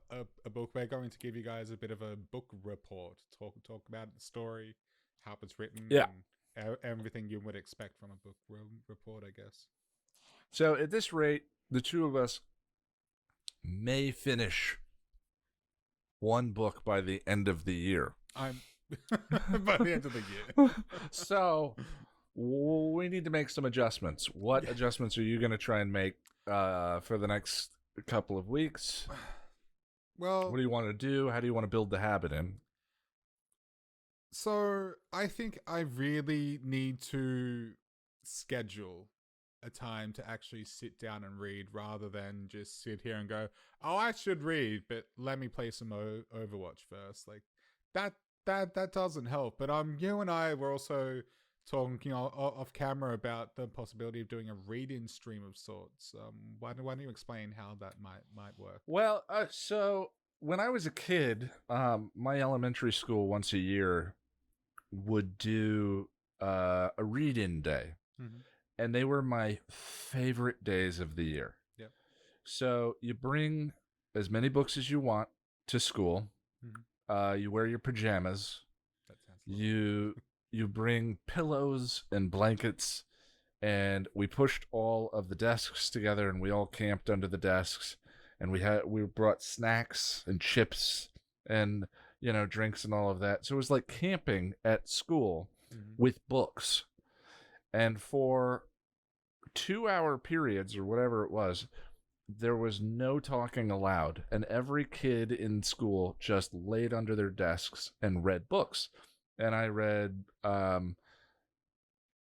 book, we're going to give you guys a bit of a book report, talk about the story, how it's written, and everything you would expect from a book report, I guess. So at this rate, the two of us may finish one book by the end of the year. By the end of the year. So we need to make some adjustments. What adjustments are you going to try and make for the next couple of weeks? Well, what do you want to do? How do you want to build the habit in? So I think I really need to schedule a time to actually sit down and read, rather than just sit here and go, oh, I should read, but let me play some Overwatch first. That doesn't help. But you and I were also talking off camera about the possibility of doing a read-in stream of sorts. Why don't you explain how that might work? Well, so when I was a kid, my elementary school once a year would do a read-in day. Mm-hmm. And they were my favorite days of the year. Yep. So you bring as many books as you want to school. Mm-hmm. You wear your pajamas. That sounds lovely. You bring pillows and blankets, and we pushed all of the desks together, and we all camped under the desks, and we brought snacks and chips and drinks and all of that. So it was like camping at school with books. And for 2-hour periods or whatever it was, there was no talking allowed. And every kid in school just laid under their desks and read books. And I read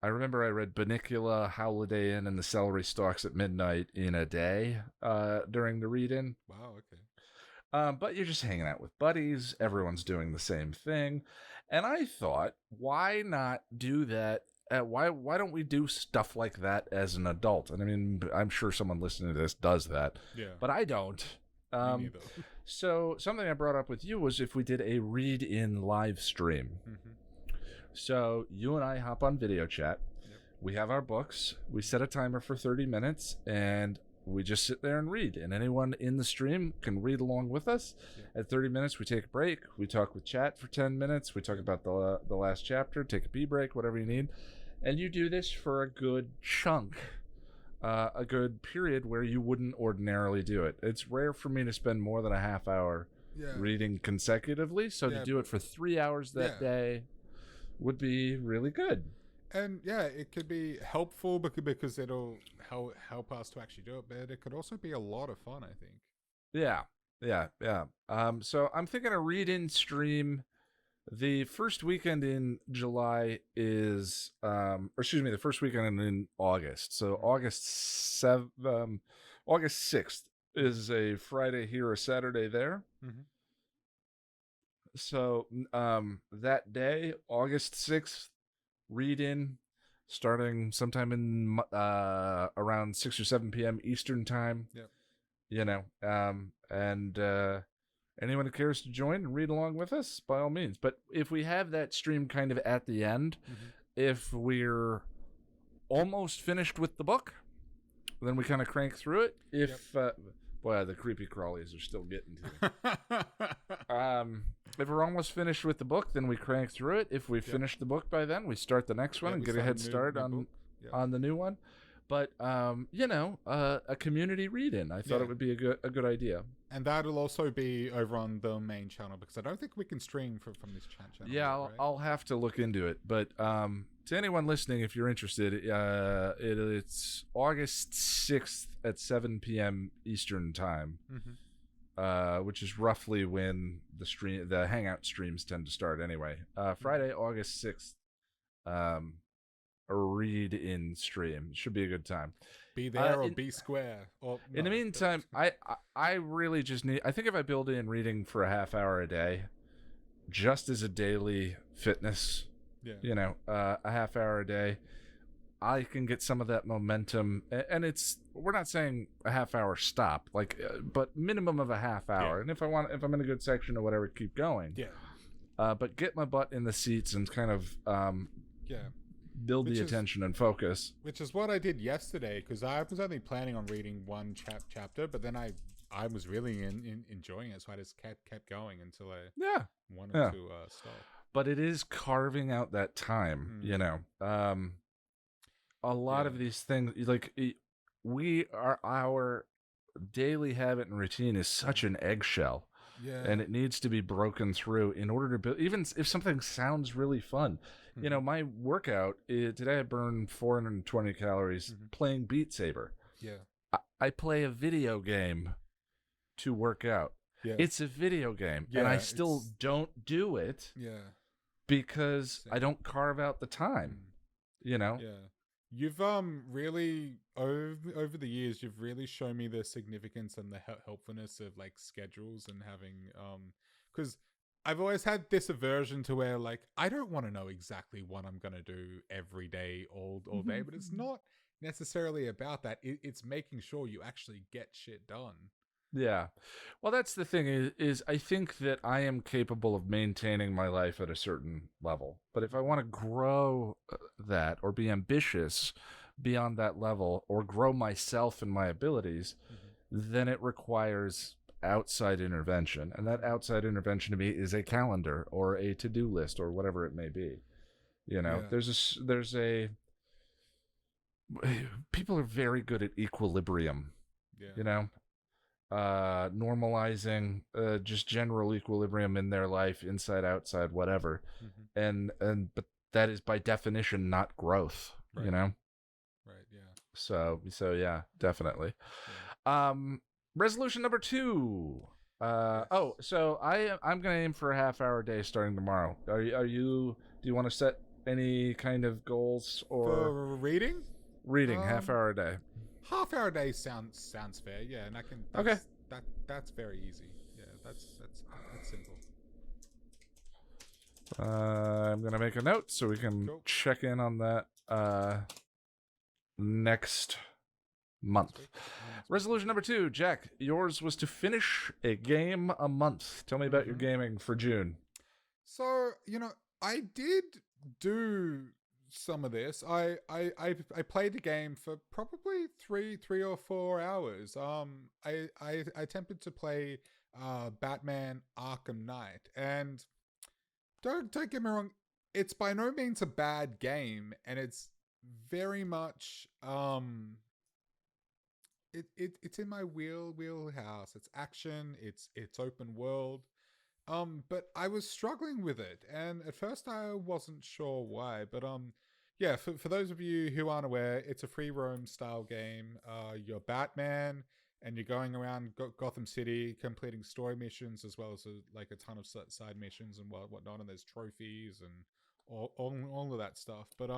I remember I read Bunnicula, Holiday Inn, and The Celery Stalks at midnight in a day during the read-in. Wow. Okay. But you're just hanging out with buddies. Everyone's doing the same thing, and I thought, why not do that? Why don't we do stuff like that as an adult? And I mean, I'm sure someone listening to this does that, Yeah. but I don't. Me Um, neither. so something I brought up with you was if we did a read-in live stream. Mm-hmm. So you and I hop on video chat. Yep. We have our books. We set a timer for 30 minutes, and we just sit there and read. And anyone in the stream can read along with us. Yeah. At 30 minutes, we take a break. We talk with chat for 10 minutes. We talk about the last chapter, take a pee break, whatever you need. And you do this for a good chunk, a good period where you wouldn't ordinarily do it. It's rare for me to spend more than a half hour reading consecutively. So to do it for 3 hours that day would be really good. And yeah, it could be helpful because it'll help us to actually do it, but it could also be a lot of fun, I think. Yeah. So I'm thinking a read-in stream. The first weekend in July is, the first weekend in August. So August 6th is a Friday here, a Saturday there. Mm-hmm. So that day, August 6th, read in, starting sometime in around 6 or 7 p.m. Eastern time. Yep. And anyone who cares to join and read along with us, by all means. But if we have that stream kind of at the end, if we're almost finished with the book, then we kind of crank through it. If boy, the creepy crawlies are still getting to me. If we're almost finished with the book, then we crank through it. If we finish the book by then, we start the next one and get a head start on the new one. But a community read-in, I thought it would be a good idea. And that'll also be over on the main channel because I don't think we can stream from this chat channel. Yeah, right? I'll have to look into it. But to anyone listening, if you're interested, it's August 6th at 7 p.m. Eastern time, which is roughly when the Hangout streams tend to start anyway. Friday, August 6th, a read-in stream. Should be a good time. Be there or be square. Or, in the meantime, I really just need... I think if I build in reading for a half hour a day, just as a daily fitness, a half hour a day, I can get some of that momentum. And we're not saying a half hour stop, but minimum of a half hour. And if I'm in a good section or whatever, keep going. Yeah. But get my butt in the seats and kind of build the attention and focus. Which is what I did yesterday, because I was only planning on reading one chapter, but then I was really enjoying it, so I just kept going until I wanted to stop. But it is carving out that time, a lot of these things, our daily habit and routine is such an eggshell. Yeah. And it needs to be broken through in order to build, even if something sounds really fun. My workout, today I burned 420 calories playing Beat Saber. Yeah. I play a video game to work out. Yeah. It's a video game. Yeah, and I still don't do it because I don't carve out the time, Yeah. You've really over the years you've really shown me the significance and the helpfulness of schedules and having because I've always had this aversion to where I don't want to know exactly what I'm gonna do every day all day, but it's not necessarily about that. It's making sure you actually get shit done. Yeah. Well, that's the thing is I think that I am capable of maintaining my life at a certain level. But if I want to grow that or be ambitious beyond that level or grow myself and my abilities, then it requires outside intervention. And that outside intervention to me is a calendar or a to-do list or whatever it may be. There's a people are very good at equilibrium. Normalizing just general equilibrium in their life, inside, outside, whatever, but that is by definition not growth, right. Right. Yeah. So yeah, definitely. Yeah. Resolution number 2. So I'm gonna aim for a half hour day starting tomorrow. Do you want to set Any kind of goals or For reading, reading? Half hour a day. half hour a day sounds fair. Yeah, and I can. Okay. That's very easy. Yeah, that's simple. I'm gonna make a note so we can Cool. check in on that next month. Resolution number 2, Jack. Yours was to finish a game a month. Tell me about your gaming for June. So I did do some of this. I played the game for probably 3 or 4 hours. I attempted to play Batman Arkham Knight, and don't get me wrong, it's by no means a bad game, and it's very much it's in my wheelhouse. It's action. It's open world. But I was struggling with it, and at first I wasn't sure why. But yeah. For those of you who aren't aware, it's a free roam style game. You're Batman, and you're going around Gotham City, completing story missions as well as like a ton of side missions and whatnot. And there's trophies and all of that stuff. But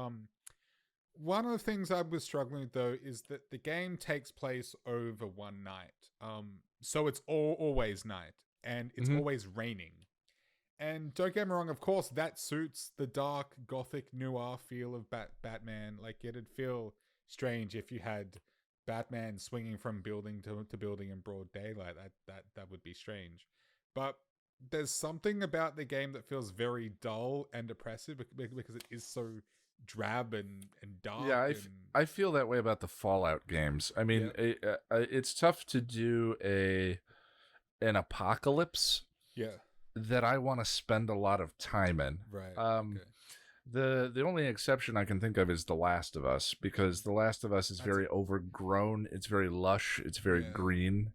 one of the things I was struggling with though is that the game takes place over one night. So it's always night, and it's always raining. And don't get me wrong, of course, that suits the dark, gothic, noir feel of Batman. Like, it'd feel strange if you had Batman swinging from building to building in broad daylight. That would be strange. But there's something about the game that feels very dull and depressive because it is so drab and dark. Yeah, I feel that way about the Fallout games. I mean, it's tough to do an apocalypse that I want to spend a lot of time in. Right. The only exception I can think of is The Last of Us, because The Last of Us is very overgrown. It's very lush. It's very green.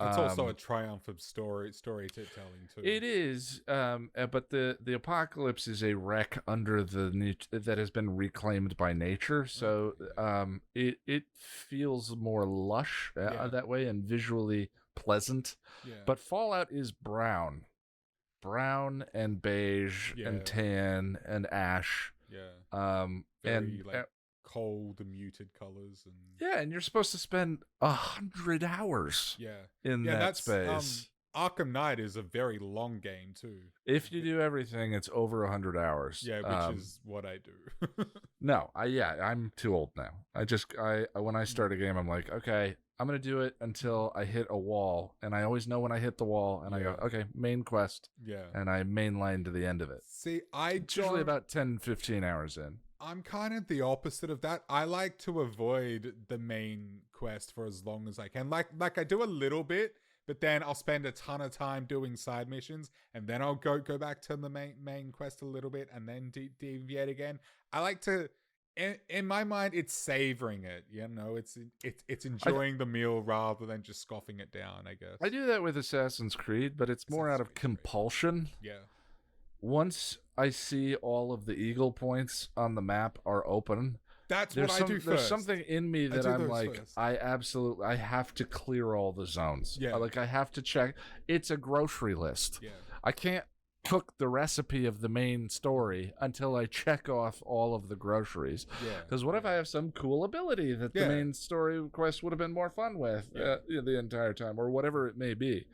It's also a triumph of storytelling too. It is, but the apocalypse is a wreck under that has been reclaimed by nature. So it feels more lush that way and visually pleasant. Yeah. But Fallout is brown and beige and tan and ash. Yeah. Very cold and muted colors and you're supposed to spend 100 hours in that space. Arkham Knight is a very long game too. If you do everything, it's over 100 hours. Yeah, which is what I do. No, I'm too old now. When I start a game, I'm like, okay, I'm gonna do it until I hit a wall, and I always know when I hit the wall, and I go, okay, main quest, and I mainline to the end of it. See, it's usually about 10-15 hours in. I'm kind of the opposite of that. I like to avoid the main quest for as long as I can. Like I do a little bit, but then I'll spend a ton of time doing side missions, and then I'll go back to the main quest a little bit, and then deviate again. I like to, in my mind, it's savoring it. It's enjoying the meal rather than just scoffing it down, I guess. I do that with Assassin's Creed, but it's more out of compulsion. Yeah. Once I see all of the eagle points on the map are open, that's what I do first. There's something in me that I'm like, first. I have to clear all the zones. Yeah. Like, I have to check. It's a grocery list. Yeah. I can't cook the recipe of the main story until I check off all of the groceries. Yeah. Because what if I have some cool ability that the main story quest would have been more fun with the entire time, or whatever it may be.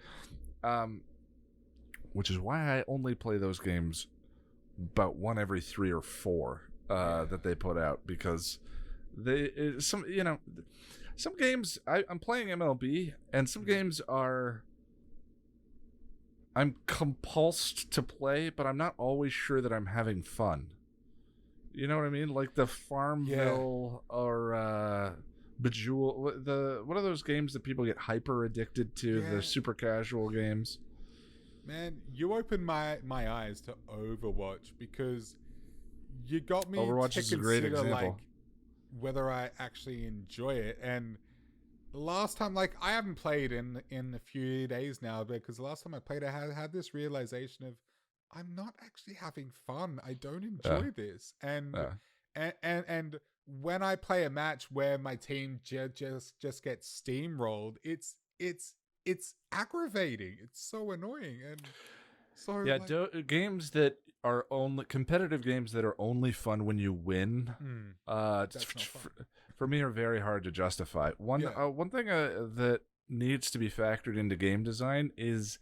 Which is why I only play those games about one every 3 or 4 that they put out, because some games I'm playing MLB, and some games I'm compulsed to play, but I'm not always sure that I'm having fun. You know what I mean? Like the Farmville or Bejeweled. What are those games that people get hyper addicted to? The super casual games. Man, you opened my eyes to Overwatch, because you got me Overwatch to is a great example. Like, whether I actually enjoy it. And the last time, like, I haven't played in a few days now, because the last time I played, I had this realization of, I'm not actually having fun. I don't enjoy this. And when I play a match where my team just gets steamrolled, it's aggravating. It's so annoying. And so games that are only competitive games that are only fun when you win. That's not fun. For me are very hard to justify. One thing that needs to be factored into game design is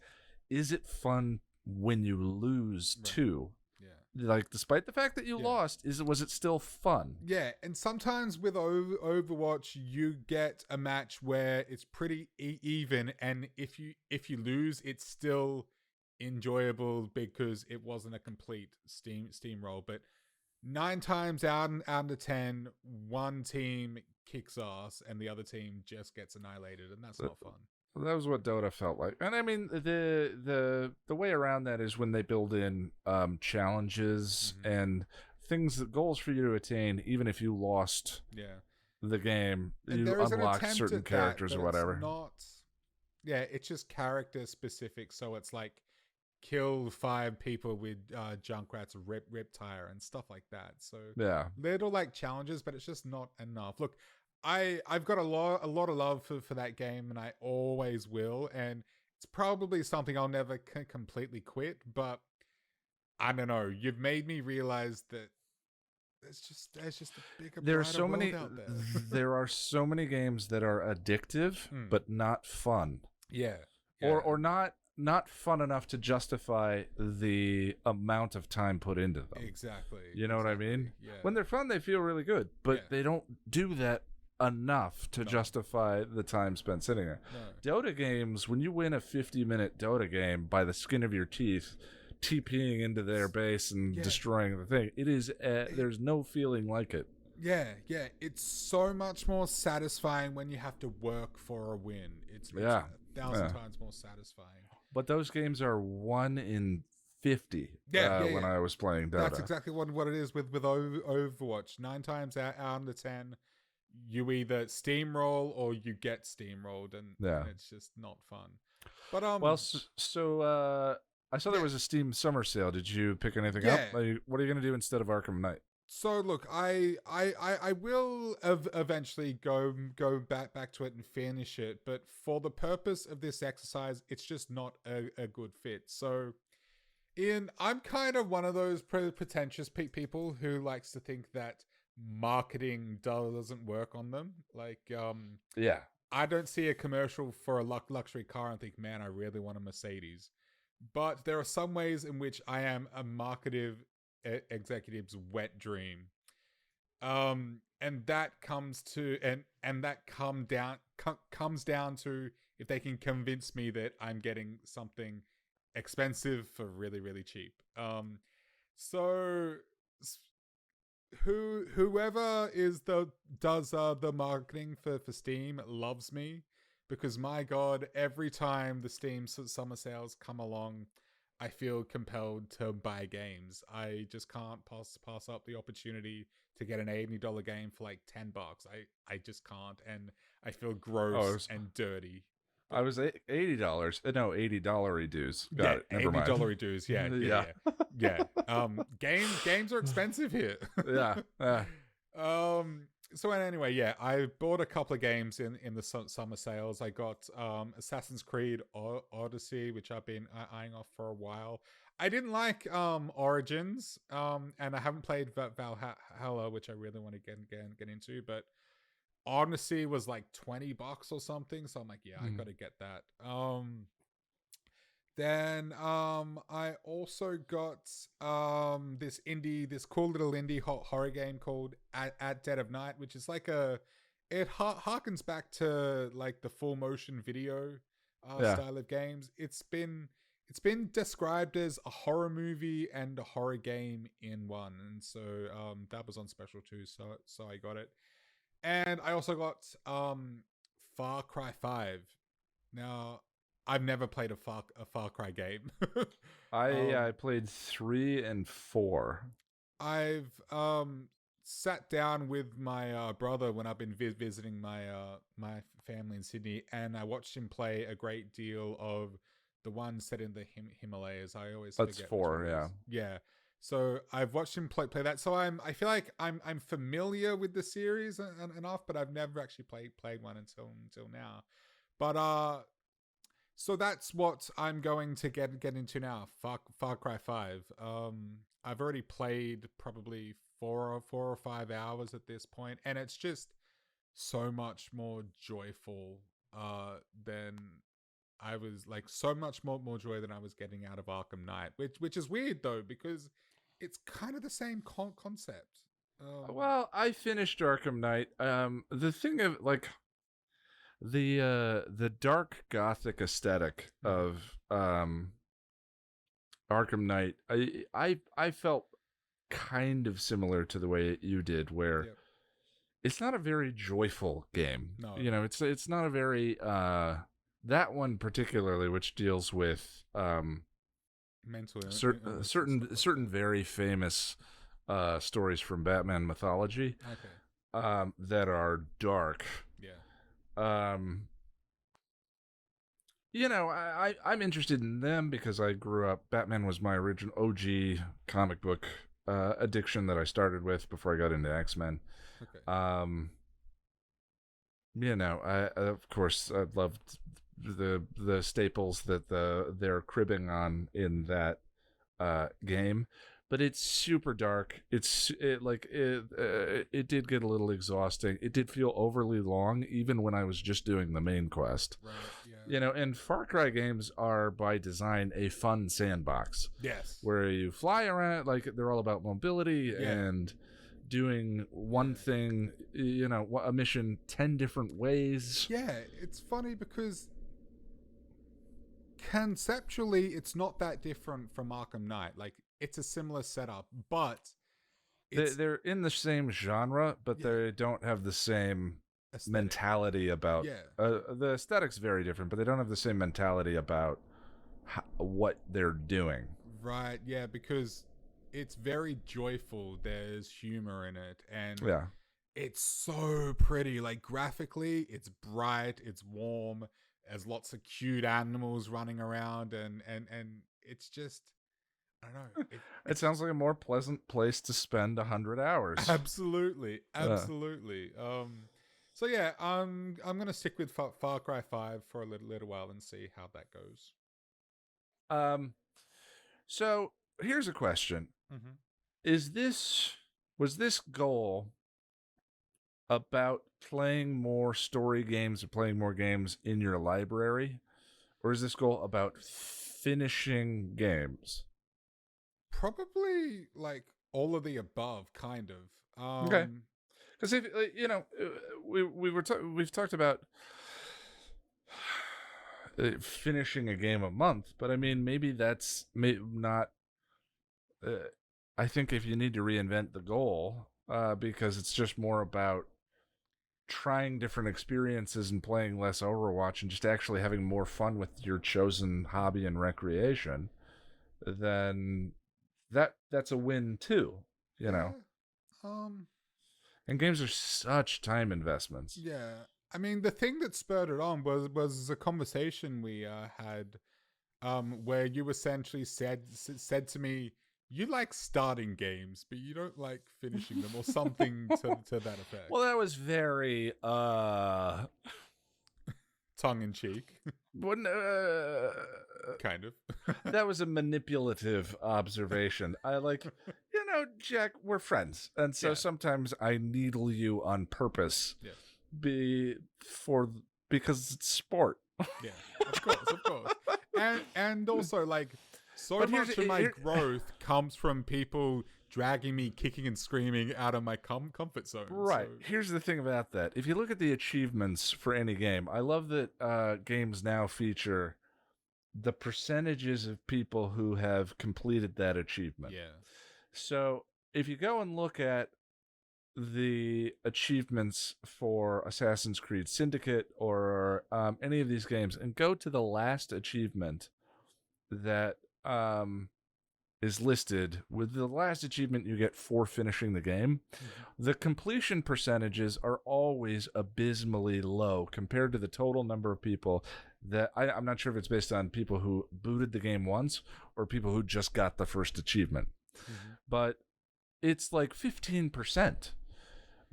it fun when you lose Right. too? Yeah. Like, despite the fact that you Yeah. lost, was it still fun? Yeah, and sometimes with Overwatch, you get a match where it's pretty even, and if you lose, it's still enjoyable because it wasn't a complete steamroll. But 9 times out of 10, one team kicks ass and the other team just gets annihilated, and that's not fun. That was what Dota felt like, and I mean the way around that is when they build in challenges and goals for you to attain, even if you lost Yeah, the game, and you there is an unlock attempt certain at characters that, or but whatever. it's not. Yeah, it's just character specific. So it's like kill 5 people with Junkrat's Riptire and stuff like that. So Yeah, little like challenges, but it's just not enough. Look, I've got a lot of love for that game, and I always will, and it's probably something I'll never completely quit. But I don't know. You've made me realize that there's just a bigger, brighter world out there. there are so many games that are addictive but not fun. Yeah. Or not fun enough to justify the amount of time put into them. Exactly. You know what I mean? Yeah. When they're fun, they feel really good, but Yeah. they don't do that enough to justify the time spent sitting there. No. Dota games, when you win a 50-minute Dota game by the skin of your teeth, TPing into their base and destroying the thing, it is there's no feeling like it. Yeah, it's so much more satisfying when you have to work for a win. It's 1,000 times more satisfying. But those games are 1 in 50 when I was playing Dota. That's exactly what it is with Overwatch. 9 times out of 10, you either steamroll or you get steamrolled, and it's just not fun. But I saw there was a Steam summer sale. Did you pick anything up? What are you going to do instead of Arkham Knight? So look, I will eventually go back to it and finish it, but for the purpose of this exercise, it's just not a good fit. So, Ian, I'm kind of one of those pretentious people who likes to think that marketing doesn't work on them. Like, I don't see a commercial for a luxury car and think, man, I really want a Mercedes. But there are some ways in which I am a marketive executive's wet dream, and that comes to and that comes down to if they can convince me that I'm getting something expensive for really, really cheap. So whoever does the marketing for Steam loves me, because my God, every time the Steam summer sales come along, I feel compelled to buy games. I just can't pass up the opportunity to get an $80 game for like $10. I just can't, and I feel gross and dirty. I was $80. No, $80 dues. Got it. Never mind. $80 dues. Yeah. Games are expensive here. Yeah. So anyway, I bought a couple of games in the summer sales. I got Assassin's Creed Odyssey, which I've been eyeing off for a while. I didn't like Origins, and I haven't played Valhalla, which I really want to get into, but Odyssey was like $20 or something, so I'm like, I gotta get that. Then I also got this cool little indie horror game called At Dead of Night, which is like it harkens back to like the full motion video style of games. It's been described as a horror movie and a horror game in one, and so that was on special too. So I got it. And I also got Far Cry 5. Now, I've never played a Far Cry game. I played 3 and 4. I've sat down with my brother when I've been visiting my family in Sydney, and I watched him play a great deal of the one set in the Himalayas. I always forget. That's 4, yeah. So I've watched him play that. So I feel like I'm familiar with the series enough, but I've never actually played one until now. But so that's what I'm going to get into now. Far Cry 5. I've already played probably 4 or 5 hours at this point, and it's just so much more joyful than I was like so much more joy than I was getting out of Arkham Knight, which is weird though because it's kind of the same concept. Well, I finished Arkham Knight. The thing of like the dark gothic aesthetic of Arkham Knight, I felt kind of similar to the way you did, where Yep. it's not a very joyful game. No. You know, it's not a very that one particularly, which deals with Mental illness and stuff like certain that. very famous stories from Batman mythology Okay. that are dark. Yeah. You know, I'm interested in them because I grew up. Batman was my original OG comic book addiction that I started with before I got into X-Men. Okay. You know, I of course I loved the staples that they're cribbing on in that game, but it's super dark. It did get a little exhausting. It did feel overly long, even when I was just doing the main quest. Right. Yeah. You know, and Far Cry games are by design a fun sandbox Yes. where you fly around, like they're all about mobility Yeah. and doing one thing, you know, a mission 10 different ways. Yeah, it's funny because conceptually it's not that different from Arkham Knight. Like it's a similar setup, but it's They're in the same genre, but Yeah. they don't have the same aesthetic. mentality about. Yeah. The aesthetic's very different, but they don't have the same mentality about what they're doing. Right, yeah, because it's very joyful. There's humor in it, and Yeah. it's so pretty. Like graphically, it's bright, it's warm. There's lots of cute animals running around, and it's just I don't know. It sounds like a more pleasant place to spend 100 hours. Absolutely, absolutely. So yeah, I'm gonna stick with Far Cry 5 for a little while and see how that goes. So here's a question. Mm-hmm. Was this goal about playing more story games or playing more games in your library? Or is this goal about finishing games? Probably like all of the above, kind of. Okay. Because if you know, we've talked about finishing a game a month, but I mean maybe that's not. I think if you need to reinvent the goal, because it's just more about trying different experiences and playing less Overwatch and just actually having more fun with your chosen hobby and recreation, then that's a win too, you know. And games are such time investments. Yeah. I mean, the thing that spurred it on was a conversation we had, where you essentially said to me, "You like starting games, but you don't like finishing them," or something to that effect. Well, that was very tongue in cheek, kind of. That was a manipulative observation. I like, you know, Jack, we're friends, and so sometimes I needle you on purpose. Yeah. Because it's sport. Yeah, of course. And also like so But much of my growth comes from people dragging me kicking and screaming out of my comfort zone. Right. So. Here's the thing about that. If you look at the achievements for any game, I love that games now feature the percentages of people who have completed that achievement. Yeah. So if you go and look at the achievements for Assassin's Creed Syndicate or any of these games and go to the last achievement that is listed, with the last achievement you get for finishing the game, the completion percentages are always abysmally low compared to the total number of people that I'm not sure if it's based on people who booted the game once or people who just got the first achievement, but it's like 15%.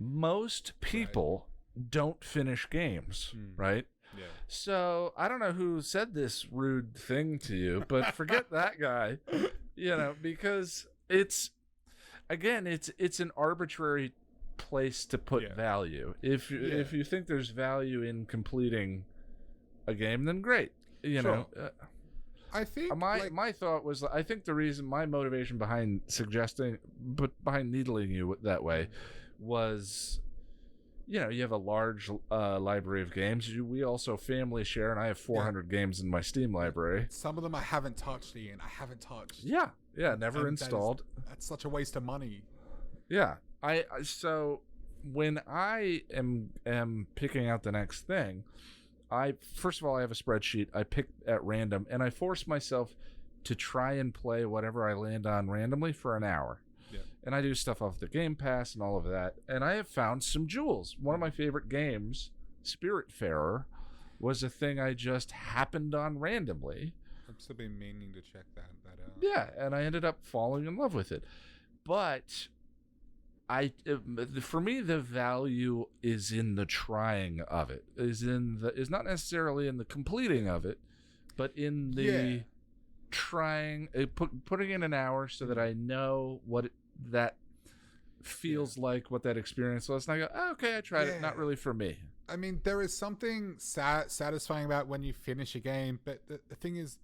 Most people don't finish games, right? Yeah. So I don't know who said this rude thing to you, but forget that guy, you know, because it's again, it's an arbitrary place to put value. If you think there's value in completing a game, then great. You know, I think my thought was, I think the reason, my motivation behind suggesting, but behind needling you that way, was, you have a large library of games. We also family share, and I have 400 games in my Steam library. Some of them I haven't touched, Ian. I haven't touched. Yeah, never installed. That's such a waste of money. Yeah, so when I am picking out the next thing, first of all, I have a spreadsheet I pick at random, and I force myself to try and play whatever I land on randomly for an hour. Yeah. And I do stuff off the Game Pass and all of that, and I have found some jewels. One of my favorite games, Spiritfarer, was a thing I just happened on randomly. I've still been meaning to check that out. Yeah, and I ended up falling in love with it. But for me, the value is in the trying of it. Is not necessarily in the completing of it, but in the trying, putting in an hour so that I know what that feels like, what that experience was, and I go, oh, okay, I tried it. Not really for me. I mean, there is something satisfying about when you finish a game, but the thing is,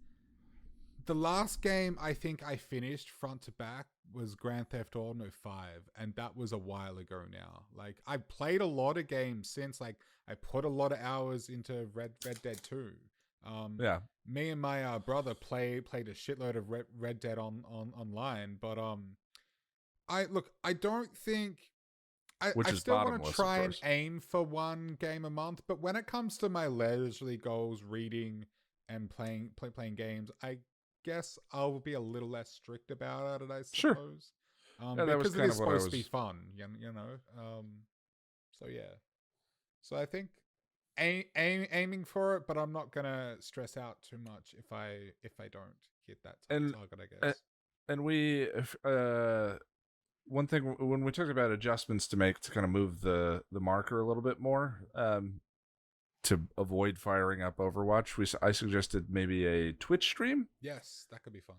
the last game I think I finished front to back was Grand Theft Auto 5, and that was a while ago now. Like, I've played a lot of games since. Like, I put a lot of hours into Red Dead 2. Me and my brother played a shitload of Red Dead online, but I don't think I still want to try and aim for one game a month, but when it comes to my leisurely goals, reading and playing games, I guess I'll be a little less strict about it, I suppose. Because it is supposed to be fun, you know. So I think aiming for it, but I'm not gonna stress out too much if I don't hit that target, I guess. And we, one thing when we talked about adjustments to make to kind of move the marker a little bit more, to avoid firing up Overwatch, I suggested maybe a Twitch stream. Yes, that could be fun.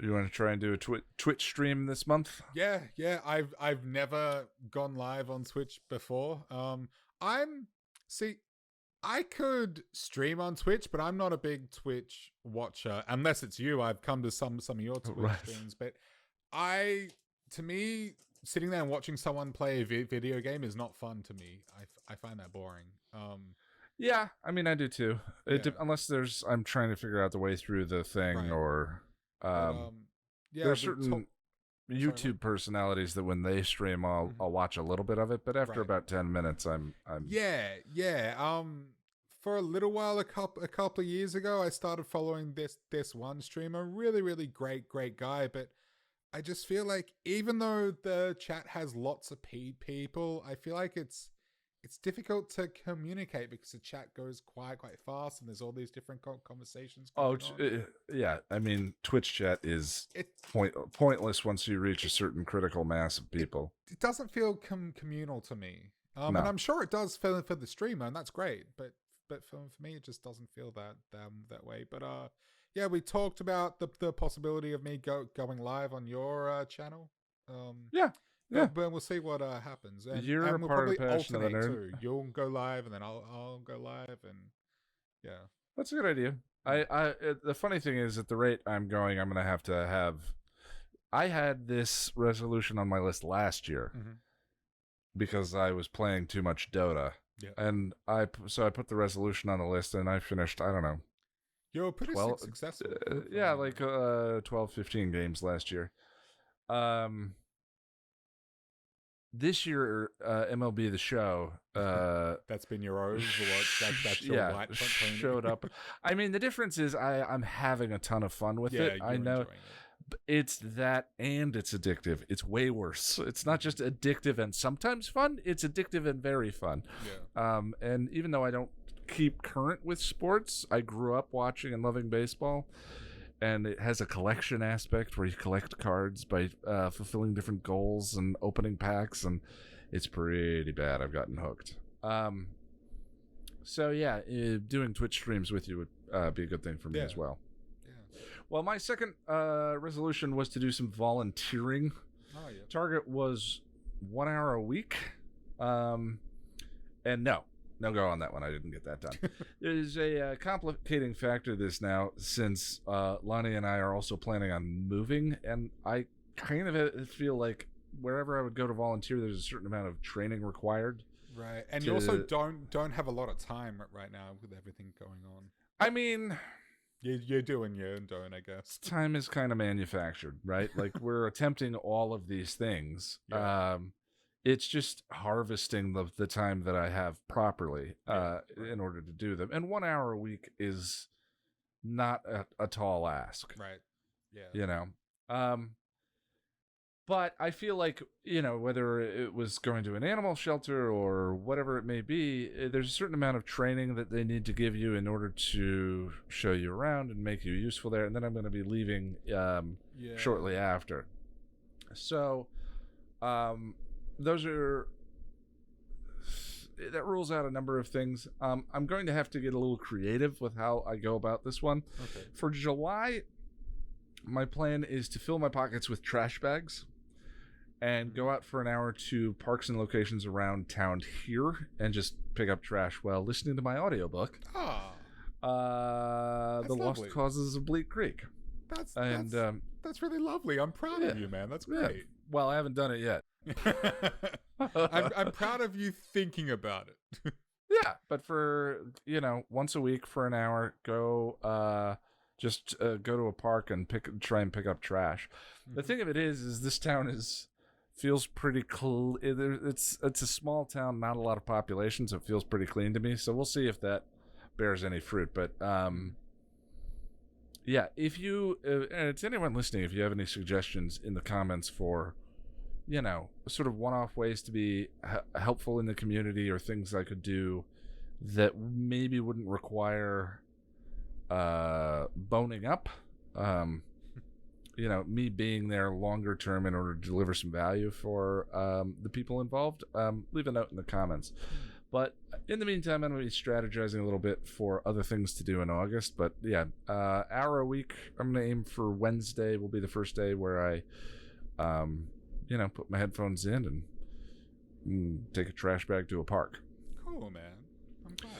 You want to try and do a Twitch stream this month? Yeah. I've never gone live on Twitch before. I could stream on Twitch, but I'm not a big Twitch watcher unless it's you. I've come to some of your Twitch streams, but to me, sitting there and watching someone play a video game is not fun to me. I find that boring. Yeah, I mean, I do too. Unless I'm trying to figure out the way through the thing, or there's certain YouTube personalities that when they stream, I'll watch a little bit of it, but after about 10 minutes, I'm for a little while, a couple of years ago, I started following this one streamer, really, really great guy, but I just feel like even though the chat has lots of people, I feel like it's difficult to communicate because the chat goes quite fast and there's all these different conversations going on. Yeah. I mean, Twitch chat is pointless once you reach a certain critical mass of people. It doesn't feel communal to me. No. And I'm sure it does for the streamer, and that's great. But for me, it just doesn't feel that way. But we talked about the possibility of me going live on your channel. But we'll see what happens. And You're a we'll part probably of Passion of the Nerd. too. You'll go live, and then I'll go live, and that's a good idea. The funny thing is, at the rate I'm going, I'm going to have. I had this resolution on my list last year because I was playing too much Dota, and I put the resolution on the list, and I finished. I don't know. You're pretty successful. 12, 15 games last year. This year, MLB The Show. That's been your own. That's your white showed up. I mean, the difference is I'm having a ton of fun with it. I know it's that, and it's addictive. It's way worse. It's not just addictive and sometimes fun. It's addictive and very fun. And even though I don't keep current with sports, I grew up watching and loving baseball. And it has a collection aspect where you collect cards by fulfilling different goals and opening packs, and it's pretty bad. I've gotten hooked. Doing Twitch streams with you would be a good thing for me as well. Well, my second resolution was to do some volunteering. Oh yeah. Target was 1 hour a week. And no go on that one. I didn't get that done. There's a complicating factor to this now, since Lonnie and I are also planning on moving, and I kind of feel like wherever I would go to volunteer, there's a certain amount of training required. Right, and you also don't have a lot of time right now with everything going on. I mean, you do and you don't, I guess. Time is kind of manufactured, right? Like, we're attempting all of these things. Yeah. It's just harvesting the time that I have properly in order to do them. And 1 hour a week is not a tall ask. Right. Yeah. You know? But I feel like, whether it was going to an animal shelter or whatever it may be, there's a certain amount of training that they need to give you in order to show you around and make you useful there. And then I'm going to be leaving shortly after. So, that rules out a number of things. I'm going to have to get a little creative with how I go about this one. Okay. For July, my plan is to fill my pockets with trash bags and go out for an hour to parks and locations around town here and just pick up trash while listening to my audiobook. The lovely. Lost Causes of Bleak Creek. That's really lovely. I'm proud of you, man. That's great. Yeah. Well, I haven't done it yet. I'm proud of you thinking about it. Yeah, but for once a week for an hour, go go to a park and try and pick up trash. Mm-hmm. The thing of it is this town feels pretty it's a small town, not a lot of population, so it feels pretty clean to me. So we'll see if that bears any fruit. But yeah, if you and to anyone listening, if you have any suggestions in the comments for sort of one-off ways to be helpful in the community, or things I could do that maybe wouldn't require boning up, me being there longer term in order to deliver some value for the people involved, leave a note in the comments. But in the meantime, I'm going to be strategizing a little bit for other things to do in August. But yeah, hour a week. I'm going to aim for Wednesday will be the first day where I put my headphones in and take a trash bag to a park. Cool, man. I'm glad.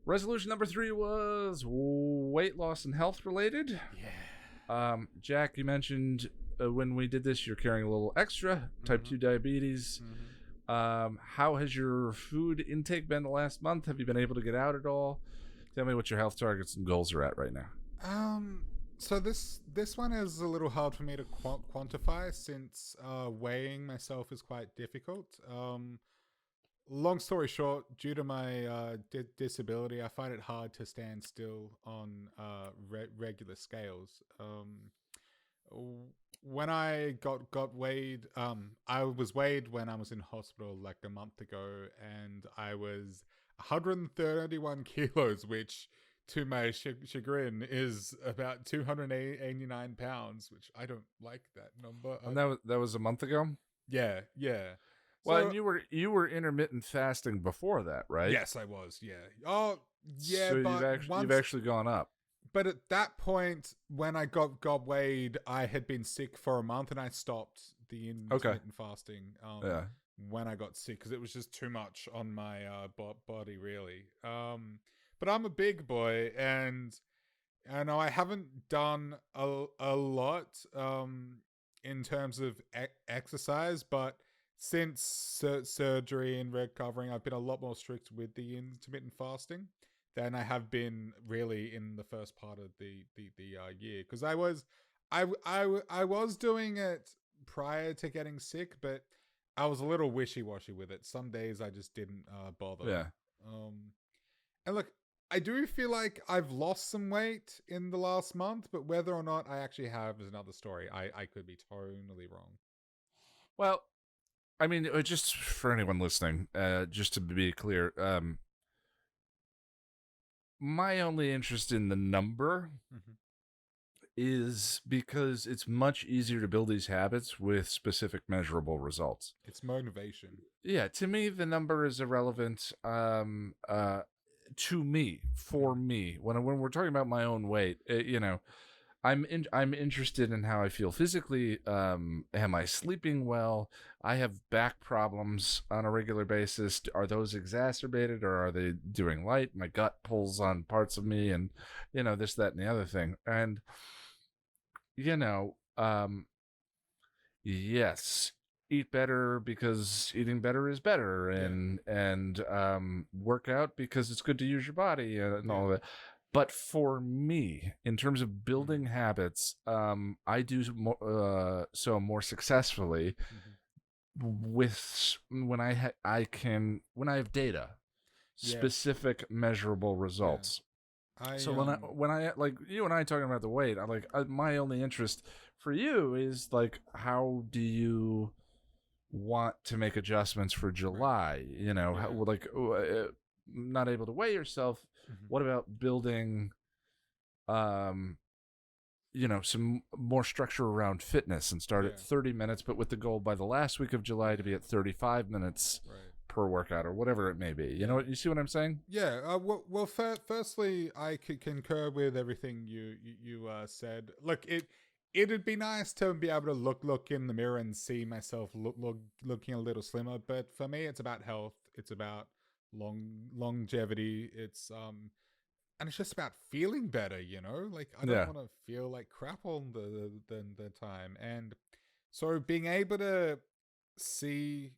Resolution number 3 was weight loss and health related. Yeah. Jack, you mentioned when we did this, you're carrying a little extra, type 2 diabetes. Mm-hmm. How has your food intake been the last month? Have you been able to get out at all? Tell me what your health targets and goals are at right now. So this one is a little hard for me to quantify, since weighing myself is quite difficult. Long story short, due to my disability, I find it hard to stand still on regular scales. When I got weighed, I was weighed when I was in hospital like a month ago, and I was 131 kilos, which, to my chagrin, is about 289 pounds, which I don't like that number. And that was a month ago? Yeah. Well, so, and you were intermittent fasting before that, right? Yes, I was, yeah. Oh, yeah, so but you've actually gone up. But at that point, when I got weighed, I had been sick for a month, and I stopped the intermittent fasting when I got sick, because it was just too much on my body, really. But I'm a big boy, and I know I haven't done a lot in terms of exercise, but since surgery and recovering, I've been a lot more strict with the intermittent fasting than I have been really in the first part of the year, because I was doing it prior to getting sick, but I was a little wishy-washy with it. Some days I just didn't bother. Yeah. And look, I do feel like I've lost some weight in the last month, but whether or not I actually have is another story. I could be totally wrong. Well, I mean, just for anyone listening, just to be clear, my only interest in the number is because it's much easier to build these habits with specific measurable results. It's motivation. Yeah, to me, the number is irrelevant. To me, for me, when we're talking about my own weight, I'm interested in how I feel physically. Am I sleeping well? I have back problems on a regular basis. Are those exacerbated, or are they doing light? My gut pulls on parts of me, and this, that, and the other thing. And you know, yes, eat better because eating better is better, and work out because it's good to use your body and all of that. But for me, in terms of building habits, I do so more successfully with when when I have data, Yeah. specific measurable results. I So when I like you and I talking about the weight, I like my only interest for you is like, how do you want to make adjustments for July? How, like, not able to weigh yourself. What about building some more structure around fitness and start at 30 minutes, but with the goal by the last week of July to be at 35 minutes per workout, or whatever it may be. You see what I'm saying? Yeah. Well, firstly, I could concur with everything you said. Look, it'd be nice to be able to look in the mirror and see myself looking a little slimmer. But for me, it's about health. It's about longevity. And it's just about feeling better. Like, I don't want to feel like crap all the time. And so being able to see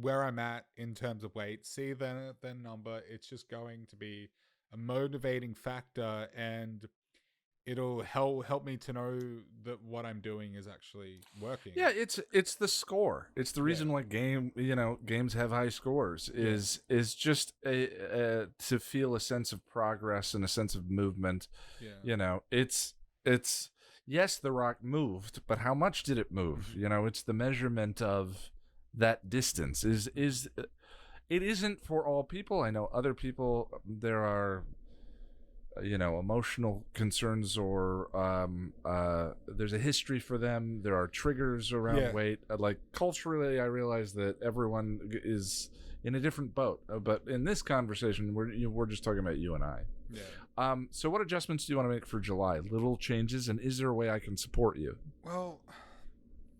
where I'm at in terms of weight, see the number, it's just going to be a motivating factor, and it'll help me to know that what I'm doing is actually working. Yeah, it's the score. It's the reason why games have high scores is just to feel a sense of progress and a sense of movement. It's yes, the rock moved, but how much did it move? It's the measurement of that distance. It isn't for all people. I know other people, there are emotional concerns, or there's a history for them. There are triggers around weight. Like, culturally, I realize that everyone is in a different boat. But in this conversation, we're just talking about you and I. Yeah. So what adjustments do you want to make for July? Little changes, and is there a way I can support you? Well,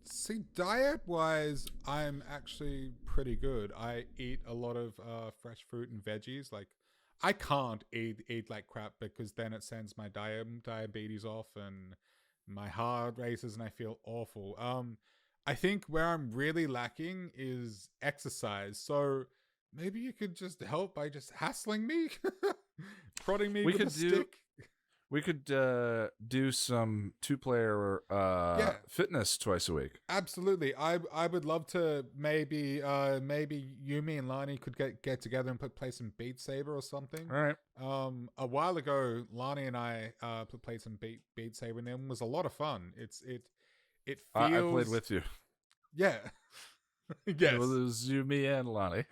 see, diet-wise, I'm actually pretty good. I eat a lot of fresh fruit and veggies. Like, I can't eat like crap, because then it sends my diabetes off and my heart races and I feel awful. I think where I'm really lacking is exercise. So maybe you could just help by just hassling me, prodding me with a stick. We could do some 2-player fitness twice a week. Absolutely. I would love to. Maybe you, me, and Lani could get together and play some Beat Saber or something. All right. A while ago, Lani and I played some Beat Saber, and it was a lot of fun. It feels. I played with you. Yeah. Yes. It was you, me, and Lani.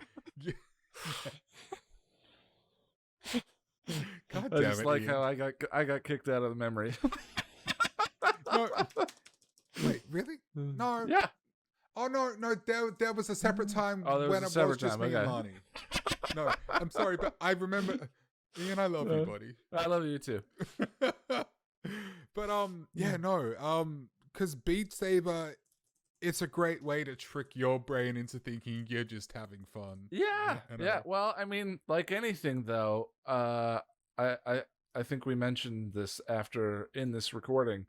God I damn just it, like Ian. how I got kicked out of the memory. No. Wait, really? No. Yeah. Oh no! There was a separate time Oh, when it was just me and okay. Lani. No, I'm sorry, but I remember. Ian, I love you, buddy. I love you too. But because Beat Saber, it's a great way to trick your brain into thinking you're just having fun. Yeah. Well, I mean, like anything, though, I think we mentioned this after in this recording.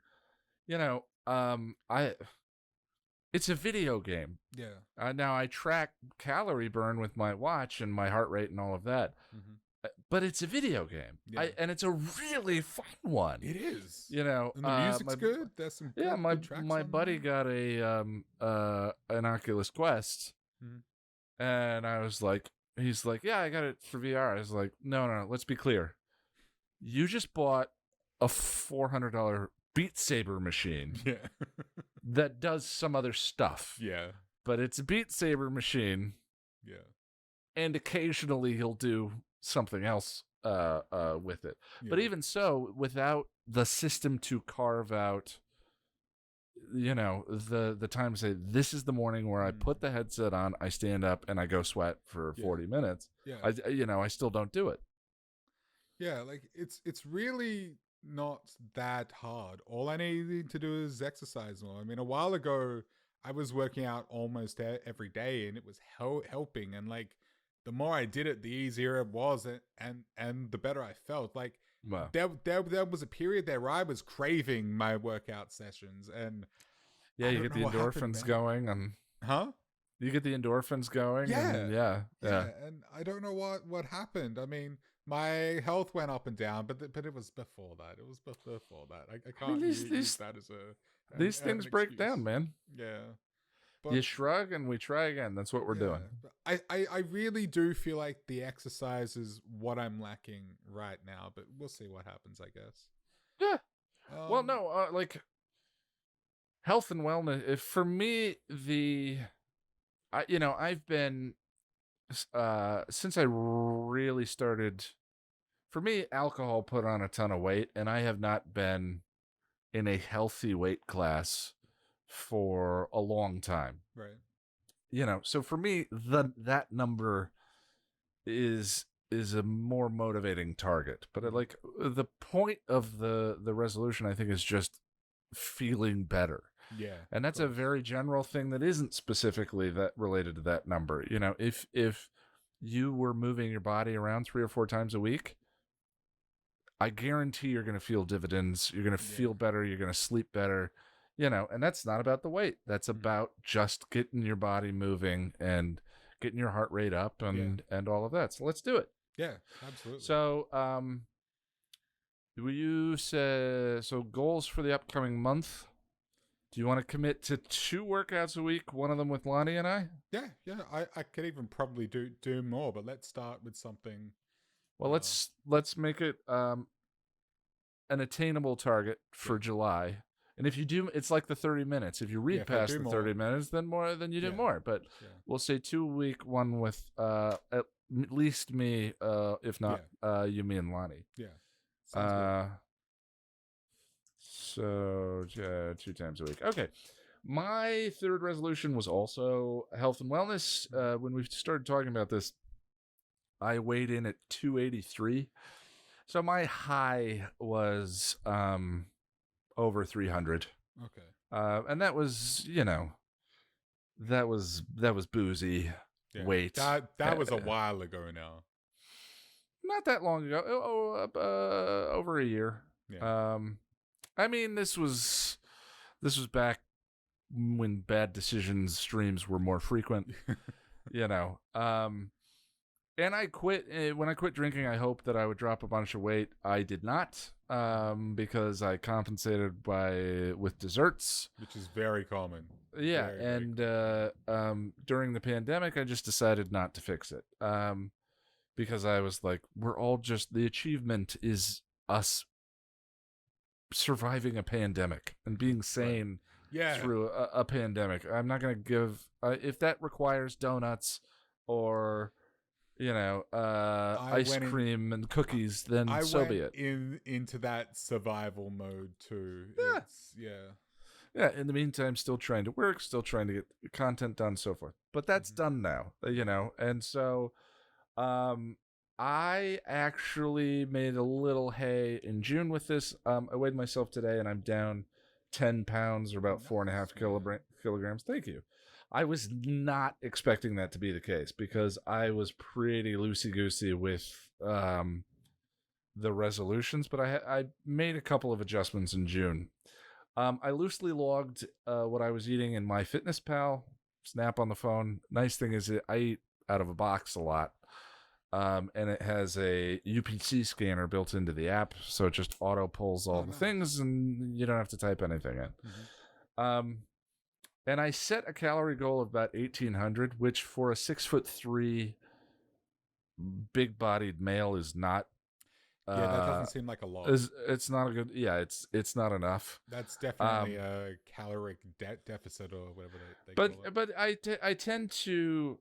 It's a video game. Yeah. Now I track calorie burn with my watch and my heart rate and all of that. Mm-hmm. But it's a video game, and it's a really fun one. It is. And the music's good. There's some good tracks my on buddy there. got an Oculus Quest, and I was like, he's like, yeah, I got it for VR. I was like, no, let's be clear. You just bought a $400 Beat Saber machine that does some other stuff. Yeah. But it's a Beat Saber machine. Yeah. And occasionally he'll do something else with it. Yeah. But even so, without the system to carve out, the time to say, this is the morning where I put the headset on, I stand up, and I go sweat for 40 minutes. Yeah. I still don't do it. Yeah, like it's really not that hard. All I need to do is exercise more. I mean, a while ago, I was working out almost every day, and it was helping. And like, the more I did it, the easier it was, and the better I felt. Like, Well, there was a period there where I was craving my workout sessions, and yeah, I you don't get know the what happened, endorphins man. going, and Huh? you get the endorphins going, Yeah, and yeah, yeah, and I don't know what happened. I mean, my health went up and down, but it was before that. It was before that. I I mean can't use that as these an things break down, excuse. man. Yeah, You but shrug and we try again. That's what we're yeah, doing. but I really do feel like the exercise is what I'm lacking right now. But we'll see what happens, I guess. Yeah. Well, Um, no, like health and wellness. If for me, I've been since I really started. For me, alcohol put on a ton of weight, and I have not been in a healthy weight class for a long time. right. So for me, that number is a more motivating target. But Mhm. like the point of the resolution, I think, is just feeling better. Yeah, And of that's a course. very general thing that isn't specifically that related to that number. If you were moving your body around 3 or 4 times a week, I guarantee you're going to feel dividends. You're going to Yeah. feel better. You're going to sleep better. And that's not about the weight. That's Mhm. about just getting your body moving and getting your heart rate up Yeah. and all of that. So let's do it. Yeah. Absolutely. So, will you say so? Goals for the upcoming month? Do you want to commit to 2 workouts a week? One of them with Lonnie and I. Yeah. Yeah. I could even probably do more, but let's start with something. Well, Uh, let's make it an attainable target yeah. for July. And if you do, it's like the 30 minutes. If you Yeah. read If I past do the more, 30 minutes, then you do yeah. more. But Yeah. we'll say 2 week, one with at least me, if Yeah. not you, me, and Lonnie. Yeah. Sounds good. Uh, so 2 times a week. Okay. My third resolution was also health and wellness. When we started talking about this, I weighed in at 283. So my high was over 300. Okay. And that was, that was boozy Yeah. weight. That was a while ago now. Not that long ago. Over a year. Yeah. Um, I mean, this was back when bad decisions streams were more frequent. you know. And I quit when I quit drinking. I hoped that I would drop a bunch of weight. I did not, because I compensated with desserts. Which is very common. Yeah, Very, very and during the pandemic, I just decided not to fix it. Because I was like, we're all just the achievement is us surviving a pandemic and being right. sane Yeah. through a pandemic. I'm not gonna give if that requires donuts or I ice went in cream and cookies, then I so went be it. into that survival mode too. Yeah. It's yeah. Yeah. In the meantime, still trying to work, still trying to get content done, so forth. But that's Mhm. done now, And so, um, I actually made a little hay in June with this. I weighed myself today, and I'm down 10 pounds, or about four and a Nice, half man. kilograms. Thank you. I was not expecting that to be the case because I was pretty loosey goosey with the resolutions, but I made a couple of adjustments in June. I loosely logged what I was eating in MyFitnessPal, Snap on the phone. Nice thing is I eat out of a box a lot, and it has a UPC scanner built into the app, so it just auto pulls all Oh, the nice. things, and you don't have to type anything in. Hmm. Um, and I set a calorie goal of about 1,800, which for a 6'3" big bodied male is not Yeah, that uh doesn't seem like a lot. is it's not a good yeah it's not enough. That's definitely um a caloric deficit or whatever they but call it. but I tend to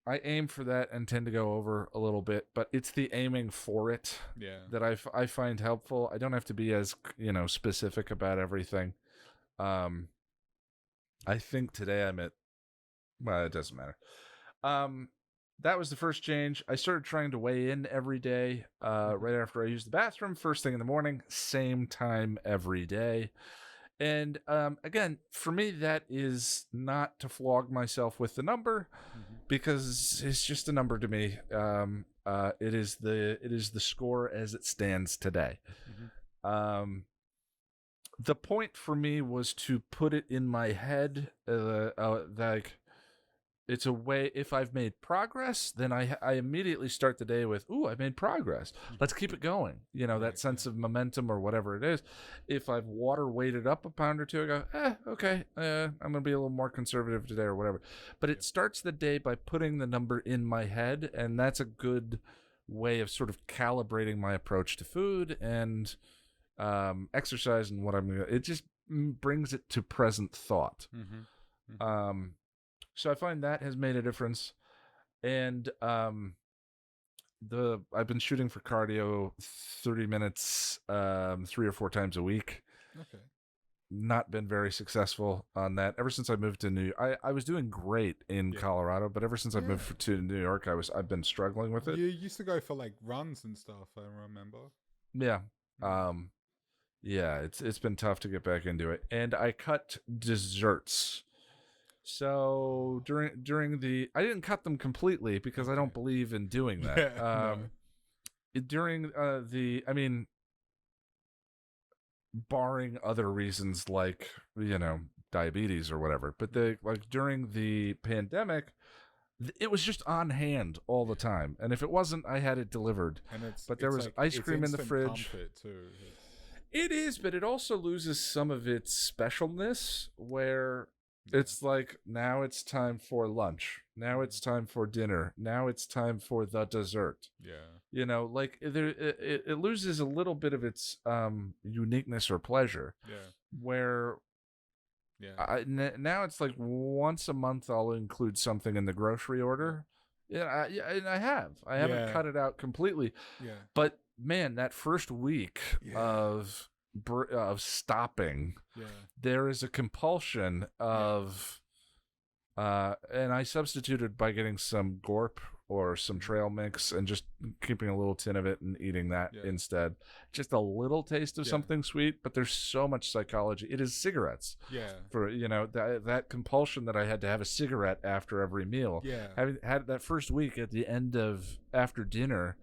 I aim for that and tend to go over a little bit, but it's the aiming for it Yeah. that I find helpful. I don't have to be as specific about everything. um I think today I'm at, well, it doesn't matter. um that was the first change. I started trying to weigh in every day, right after I used the bathroom, first thing in the morning, same time every day. And again, for me, that is not to flog myself with the number, Mm-hmm. because it's just a number to me. It is the score as it stands today. Mm-hmm. Um, the point for me was to put it in my head, like, it's a way, if I've made progress, then I immediately start the day with, ooh, I made progress, let's keep it going, that Right. sense Yeah. of momentum or whatever it is. If I've water weighted up a pound or two, I go, okay, I'm gonna be a little more conservative today or whatever. But it starts the day by putting the number in my head, and that's a good way of sort of calibrating my approach to food and exercise and what I'm gonna. It just brings it to present thought. Mm-hmm. Mm-hmm. So I find that has made a difference. And I've been shooting for cardio 30 minutes 3 or 4 times a week. Okay. Not been very successful on that ever since I moved to New York. I was doing great in Yeah. Colorado, but ever since I Yeah. moved to New York, I've been struggling with it. You used to go for like runs and stuff, I remember. Yeah. Mm. Yeah, it's been tough to get back into it. And I cut desserts. So during the, I didn't cut them completely because I don't Okay. believe in doing that. Yeah. No. During I mean, barring other reasons like, diabetes or whatever, but like during the pandemic, it was just on hand all the time, and if it wasn't, I had it delivered. And But there was like, ice it's cream in the instant fridge. comfort too. It is, but it also loses some of its specialness, where Yeah. it's like, now it's time for lunch, now it's time for dinner, now it's time for the dessert. Yeah. Like it loses a little bit of its uniqueness or pleasure, Yeah. where Yeah. now it's like once a month I'll include something in the grocery order. Yeah, and I haven't Yeah. cut it out completely. Yeah. But man, that first week Yeah. of stopping, Yeah. there is a compulsion of and I substituted by getting some gorp or some trail mix and just keeping a little tin of it and eating that Yeah. instead. Just a little taste of Yeah. something sweet, but there's so much psychology. It is cigarettes. Yeah. For that compulsion that I had to have a cigarette after every meal. Yeah. Having had that first week at the end of after dinner,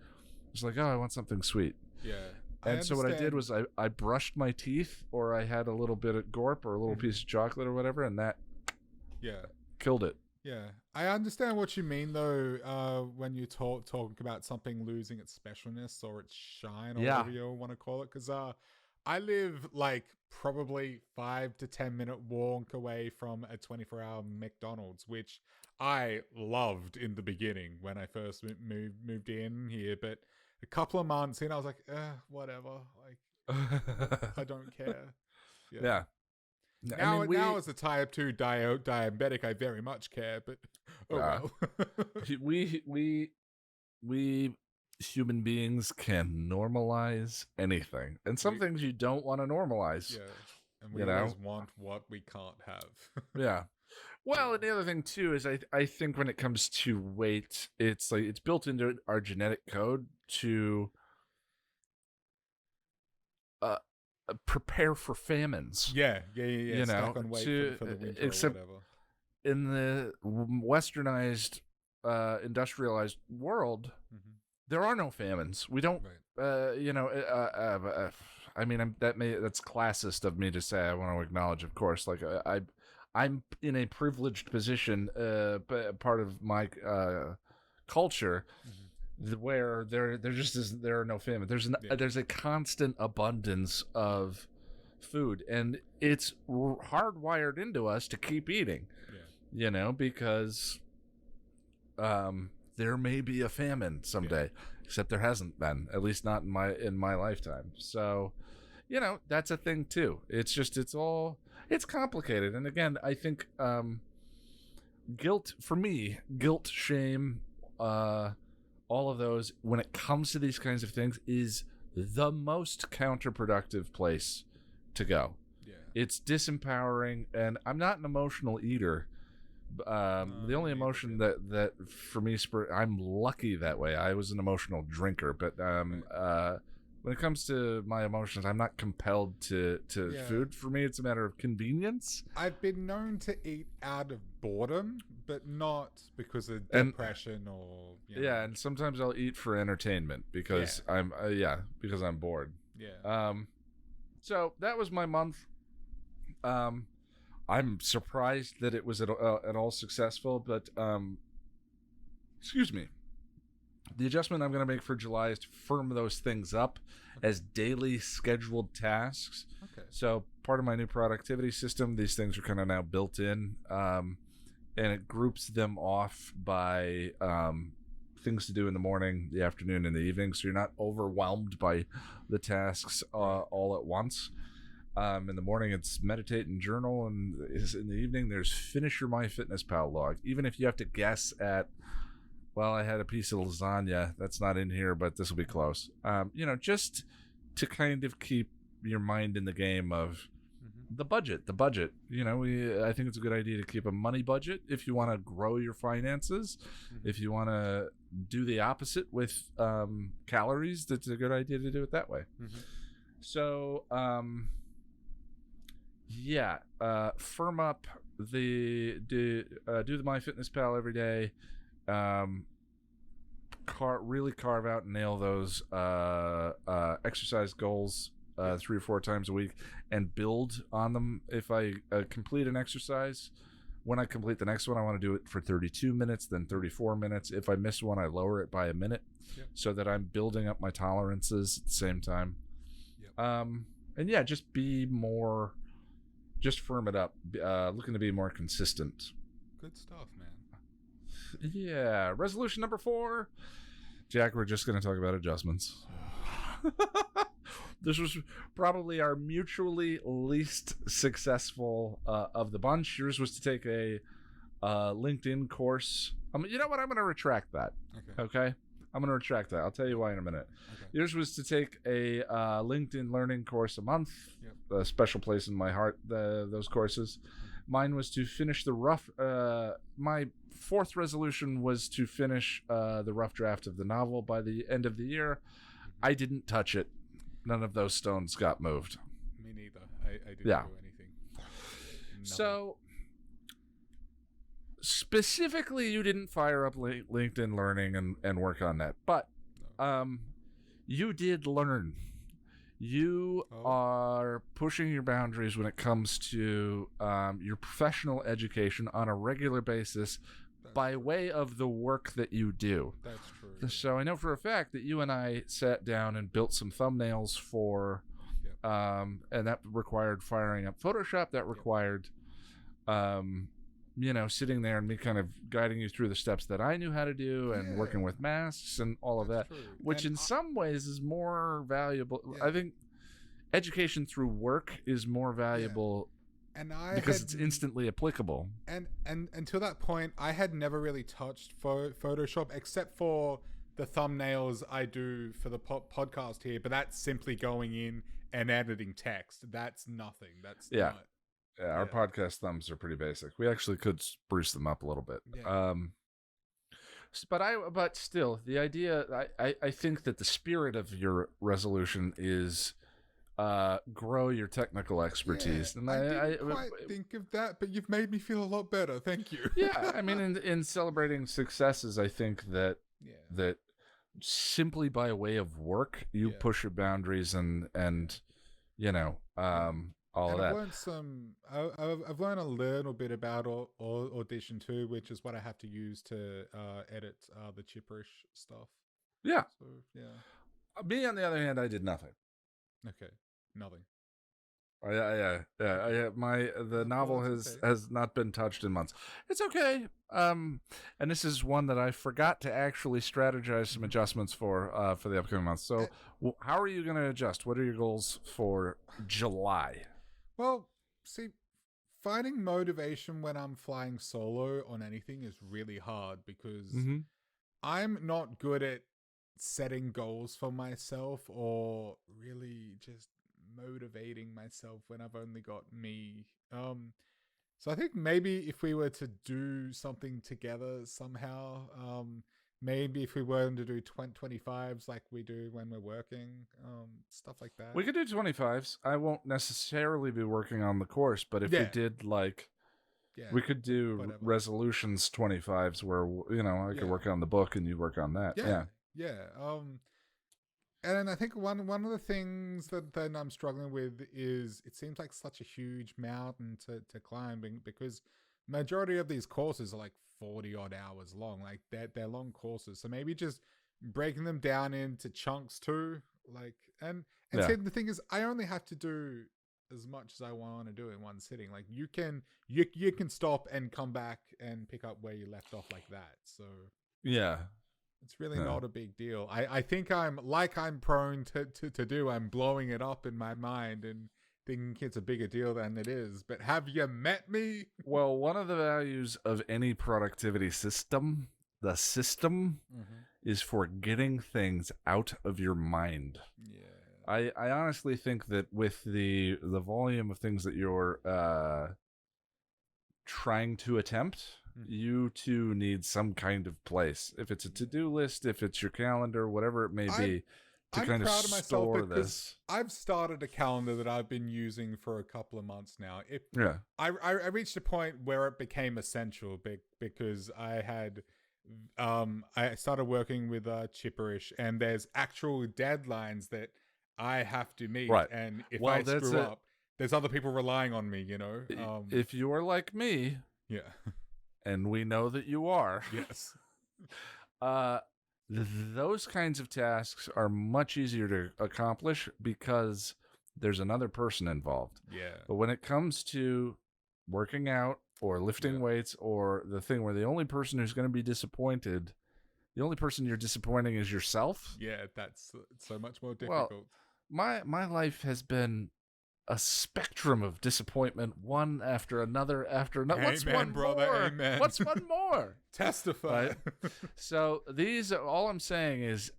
it was like, oh, I want something sweet. Yeah. And so what I did was I brushed my teeth, or I had a little bit of gorp or a little piece of chocolate or whatever, and that Yeah. killed it. Yeah, I understand what you mean though. When you talking about something losing its specialness or its shine, or Yeah. whatever you want to call it, because I live like probably 5 to 10 minute walk away from a 24-hour McDonald's, which I loved in the beginning when I first moved in here. But a couple of months in, I was like, whatever. Like, I don't care. Yeah. Now, now as a type 2 diabetic, I very much care, but well. we human beings can normalize anything, and some things you don't want to normalize. Yeah, and we always want what we can't have. Yeah. Well, and the other thing too is I think when it comes to weight, it's like it's built into our genetic code to prepare for famines. Yeah. Stuck on weight for the winter, except or whatever. in the westernized, industrialized world, there are no famines. We don't. Right. I mean, that's classist of me to say. I want to acknowledge, of course, like I'm in a privileged position, part of my culture, where there just isn't, there are no famine. There's a constant abundance of food, and it's hardwired into us to keep eating. Yeah. Because there may be a famine someday, except there hasn't been, at least not in my lifetime. So, that's a thing too. It's just it's complicated, and again, I think guilt, shame, all of those, when it comes to these kinds of things, is the most counterproductive place to go. Yeah. It's disempowering, and I'm not an emotional eater, The only me neither, emotion really. that for me, I'm lucky that way. I was an emotional drinker, but when it comes to my emotions, I'm not compelled to Yeah. food. For me, it's a matter of convenience. I've been known to eat out of boredom, but not because of And depression or yeah, and sometimes I'll eat for entertainment because because I'm bored. yeah. So that was my month. Um, I'm surprised that it was at all successful, but excuse me. The adjustment I'm going to make for July is to firm those things up as daily scheduled tasks. Okay. So part of my new productivity system, these things are kind of now built in, and it groups them off by things to do in the morning, the afternoon, and the evening. So you're not overwhelmed by the tasks all at once. In the morning, it's meditate and journal, and in the evening, there's finish your MyFitnessPal log. Even if you have to guess at, well, I had a piece of lasagna that's not in here, but this will be close. Just to kind of keep your mind in the game of the budget. I think it's a good idea to keep a money budget if you want to grow your finances. If you want to do the opposite with calories, that's a good idea to do it that way. So, firm up do the MyFitnessPal every day. Really carve out and nail those exercise goals 3 or 4 times a week and build on them. If I complete an exercise, when I complete the next one, I want to do it for 32 minutes, then 34 minutes. If I miss one, I lower it by a minute so that I'm building up my tolerances at the same time. Just be more, just firm it up, looking to be more consistent. Good stuff, man. Yeah. Resolution number 4. Jack, we're just going to talk about adjustments. This was probably our mutually least successful of the bunch. Yours was to take a LinkedIn course. You know what? I'm going to retract that. Okay? I'm going to retract that. I'll tell you why in a minute. Okay. Yours was to take a LinkedIn learning course a month. A special place in my heart, those courses. Mine was to finish the rough... my 4th resolution was to finish the rough draft of the novel by the end of the year. I didn't touch it. None of those stones got moved. Me neither. I didn't do anything. Nothing. So, specifically, you didn't fire up LinkedIn Learning and work on that. But you did learn. You are pushing your boundaries when it comes to your professional education on a regular basis by way of the work that you do. That's true. So I know for a fact that you and I sat down and built some thumbnails for, and that required firing up Photoshop. That required, sitting there and me kind of guiding you through the steps that I knew how to do and working with masks and all of that, which in some ways is more valuable. I think education through work is more valuable. And because it's instantly applicable. And until that point, I had never really touched Photoshop except for the thumbnails I do for the podcast here. But that's simply going in and editing text. That's nothing. That's not. Yeah, our podcast thumbs are pretty basic. We actually could spruce them up a little bit. But still, the idea, I think that the spirit of your resolution is grow your technical expertise. And I didn't quite think of that, but you've made me feel a lot better. Thank you. I mean, in celebrating successes, I think that simply by way of work, you push your boundaries and all of that. I've learned a little bit about Audition too, which is what I have to use to edit the chipperish stuff. Yeah. So, Me, on the other hand, I did nothing. Okay. Nothing. The novel has not been touched in months. It's okay. And this is one that I forgot to actually strategize some adjustments for the upcoming months. So, how are you going to adjust? What are your goals for July? Well, see, finding motivation when I'm flying solo on anything is really hard because I'm not good at setting goals for myself or really just motivating myself when I've only got me. So I think maybe if we were to do something together somehow, maybe if we were to do 25s like we do when we're working, stuff like that. We could do 25s. I won't necessarily be working on the course, but if we Yeah. did like, Yeah, we could do whatever. resolutions 25s where, you know, I could work on the book and you work on that. Yeah. And I think one of the things that then I'm struggling with is it seems like such a huge mountain to climb, because majority of these courses are like 40 odd hours long. Like they're long courses. So maybe just breaking them down into chunks too. Like and see, the thing is, I only have to do as much as I want to do in one sitting. Like you can stop and come back and pick up where you left off like that. So yeah, it's really not a big deal. I think I'm prone to do. I'm blowing it up in my mind and thinking it's a bigger deal than it is. But have you met me? Well, one of the values of any productivity system, the system, is for getting things out of your mind. Yeah. I honestly think that with the volume of things that you're trying to attempt, you too need some kind of place. If it's a to-do list, if it's your calendar, whatever it may be, I'm kind of store this. I've started a calendar that I've been using for a couple of months now. I reached a point where it became essential because I had I started working with Chipperish, and there's actual deadlines that I have to meet, and if I screw up, there's other people relying on me, you know. If you are like me, and we know that you are, yes, those kinds of tasks are much easier to accomplish because there's another person involved. Yeah. But when it comes to working out or lifting weights or the thing where the only person who's going to be disappointed, the only person you're disappointing is yourself. Yeah, that's so much more difficult. Well, my life has been a spectrum of disappointment, one after another after another. What's one brother? More? Amen. What's one more? Testify. Right? So these, all I'm saying is,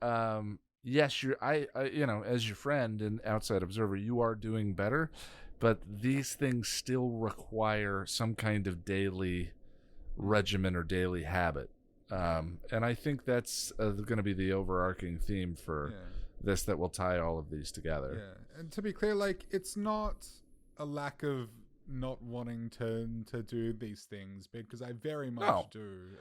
yes, I, you know, as your friend and outside observer, you are doing better, but these things still require some kind of daily regimen or daily habit. And I think that's going to be the overarching theme for this that will tie all of these together. Yeah, and to be clear, like, it's not a lack of not wanting to do these things, because I very much do.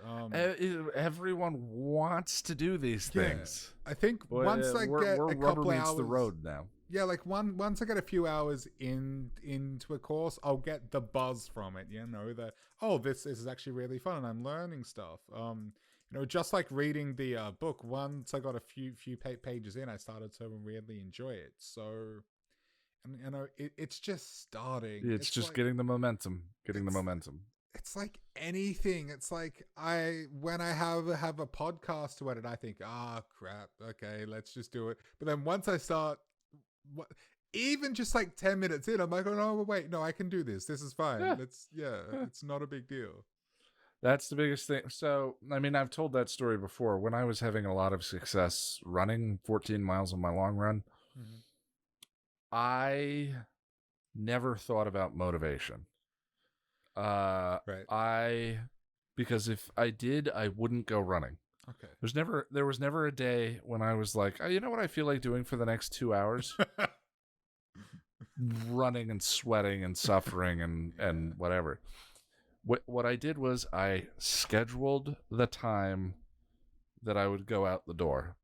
Everyone wants to do these things. I think once I get a couple hours, the road now. Yeah, like once I get a few hours into a course, I'll get the buzz from it. You know, this is actually really fun, and I'm learning stuff. You know, just like reading the book. Once I got a few pages in, I started to really enjoy it. So, and you know, it's just starting. It's just like, getting the momentum. It's like anything. It's like when I have a podcast to edit, I think, crap. Okay, let's just do it. But then once I start, even just like 10 minutes in, I'm like, oh no, wait, no, I can do this. This is fine. It's not a big deal. That's the biggest thing. So, I mean, I've told that story before. When I was having a lot of success running 14 miles on my long run, I never thought about motivation. Because if I did, I wouldn't go running. Okay. There was never a day when I was like, oh, you know what I feel like doing for the next 2 hours? Running and sweating and suffering and whatever. What I did was I scheduled the time that I would go out the door.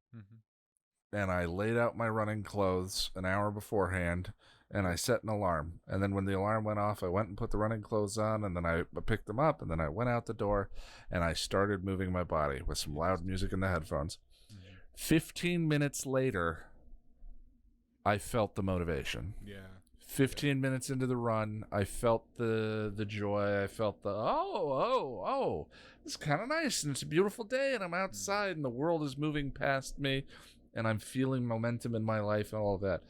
And I laid out my running clothes an hour beforehand, and I set an alarm. And then when the alarm went off, I went and put the running clothes on, and then I picked them up, and then I went out the door, and I started moving my body with some loud music in the headphones. 15 minutes later, I felt the motivation. 15 minutes into the run, I felt the joy. I felt the, this is kind of nice, and it's a beautiful day, and I'm outside, and the world is moving past me, and I'm feeling momentum in my life and all of that.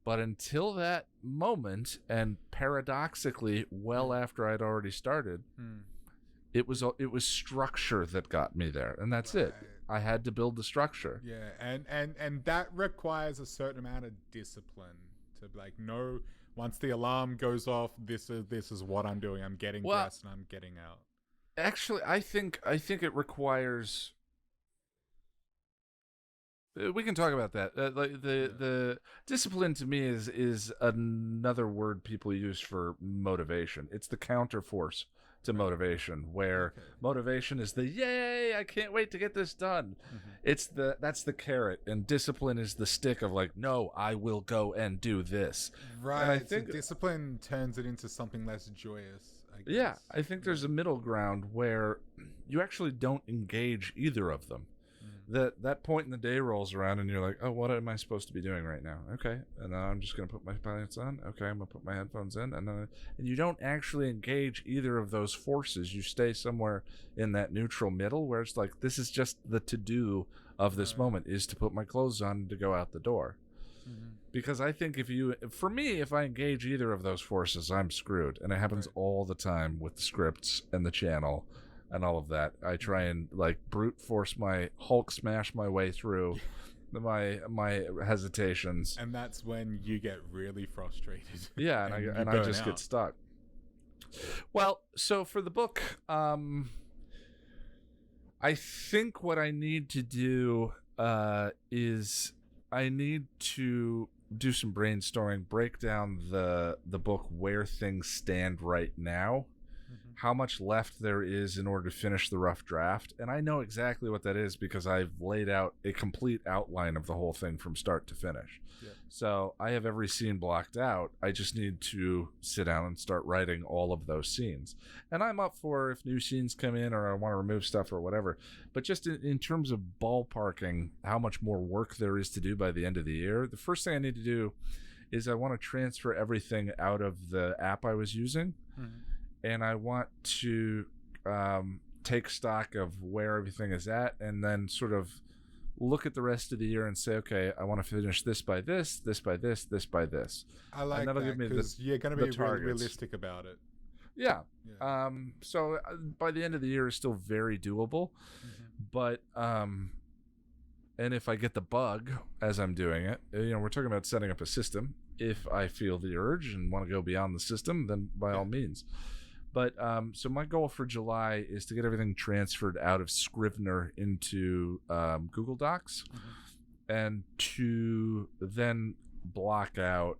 But until that moment, and paradoxically, well after I'd already started, it was structure that got me there, and that's it. I had to build the structure. Yeah, and that requires a certain amount of discipline to like know once the alarm goes off, this is what I'm doing. I'm getting Well, dressed and I'm getting out. actually, I think it requires. We can talk about that. Like the discipline to me is another word people use for motivation. It's the counterforce to motivation, where motivation is the yay, I can't wait to get this done. That's the carrot, and discipline is the stick of like, no, I will go and do this. Right. And I think so discipline turns it into something less joyous, I guess. yeah, I think there's a middle ground where you actually don't engage either of them. That point in the day rolls around and you're like, oh, what am I supposed to be doing right now? Okay, and I'm just gonna put my pants on. Okay, I'm gonna put my headphones in, and you don't actually engage either of those forces. You stay somewhere in that neutral middle where it's like, this is just the to do of this moment is to put my clothes on and to go out the door. Because I think if I engage either of those forces, I'm screwed, and it happens all the time with the scripts and the channel and all of that. I try and like brute force my Hulk smash my way through my hesitations, and that's when you get really frustrated. Yeah, and I just get stuck. Well, so for the book, I think what I need to do is I need to do some brainstorming, break down the book where things stand right now, how much left there is in order to finish the rough draft. And I know exactly what that is because I've laid out a complete outline of the whole thing from start to finish. So I have every scene blocked out. I just need to sit down and start writing all of those scenes. And I'm up for if new scenes come in or I want to remove stuff or whatever. But just in terms of ballparking how much more work there is to do by the end of the year, the first thing I need to do is I want to transfer everything out of the app I was using. And I want to take stock of where everything is at, and then sort of look at the rest of the year and say, okay, I want to finish this by this, this by this, this by this. I like that because you're going to be realistic about it. Yeah. So by the end of the year is still very doable, but and if I get the bug as I'm doing it, we're talking about setting up a system. If I feel the urge and want to go beyond the system, then by all means. But so my goal for July is to get everything transferred out of Scrivener into Google Docs, and to then block out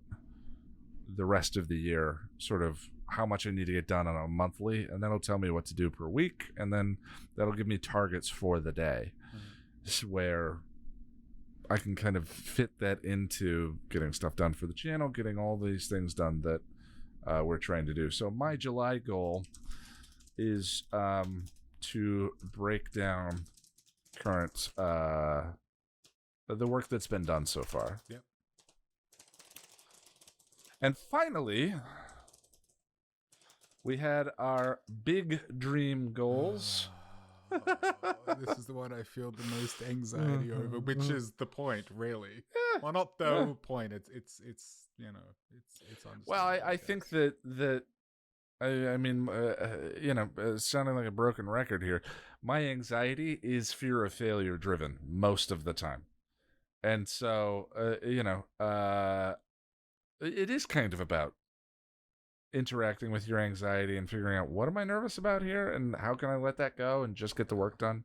the rest of the year, sort of how much I need to get done on a monthly, and that'll tell me what to do per week, and then that'll give me targets for the day, where I can kind of fit that into getting stuff done for the channel, getting all these things done that we're trying to do. So my July goal is to break down current the work that's been done so far. And finally, we had our big dream goals. This is the one I feel the most anxiety over, which is the point, really. Well, not the point. It's understandable. Well, I think that I mean, sounding like a broken record here, my anxiety is fear of failure driven most of the time, and so it is kind of about interacting with your anxiety and figuring out, what am I nervous about here and how can I let that go and just get the work done.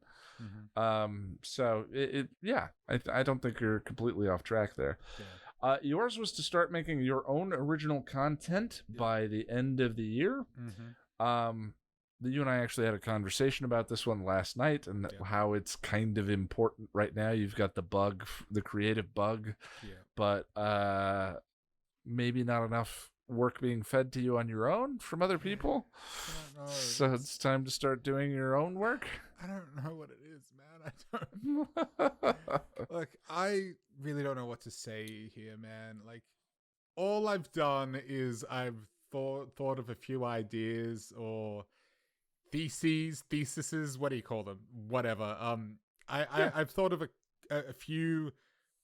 So I don't think you're completely off track there. Yours was to start making your own original content by the end of the year. You and I actually had a conversation about this one last night, and how it's kind of important right now. You've got the bug, the creative bug, but maybe not enough work being fed to you on your own from other people. So it's time to start doing your own work. I don't know what it is, man. I don't. Look, I really don't know what to say here, man. Like, all I've done is I've thought of a few ideas or theses. What do you call them? Whatever. I've thought of a few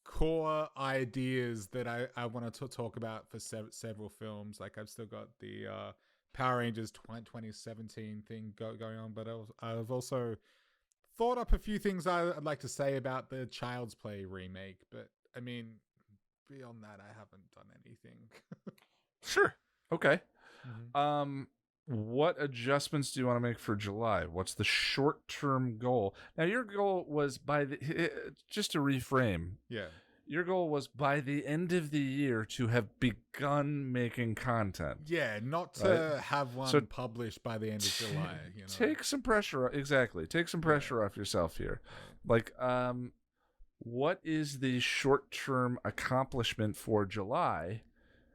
core ideas that I want to talk about for several films. Like, I've still got the Power Rangers 2017 thing going on, but I've also thought up a few things I'd like to say about the Child's Play remake. But I mean, beyond that, I haven't done anything. Sure. Okay. Mm-hmm. What adjustments do you want to make for July? What's the short-term goal? Now, your goal was by the just to reframe. Yeah. Your goal was by the end of the year to have begun making content, Yeah, not right? to have So one published by the end of July, take some pressure. Exactly. Take some Yeah. pressure off yourself here. Right. Like, what is the short-term accomplishment for July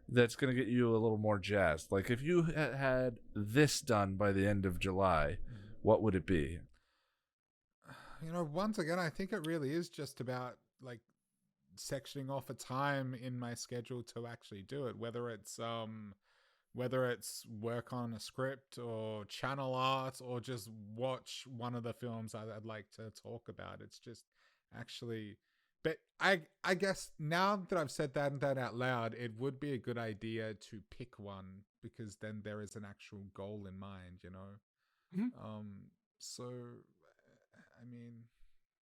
that's going to get you a little more jazzed? Like, if you had this done by the end of July, what would it be? Once again, I think it really is just about like sectioning off a time in my schedule to actually do it, whether it's work on a script or channel art or just watch one of the films I'd like to talk about. It's just actually, but I guess now that I've said that out loud, it would be a good idea to pick one, because then there is an actual goal in mind. Mhm. So I mean,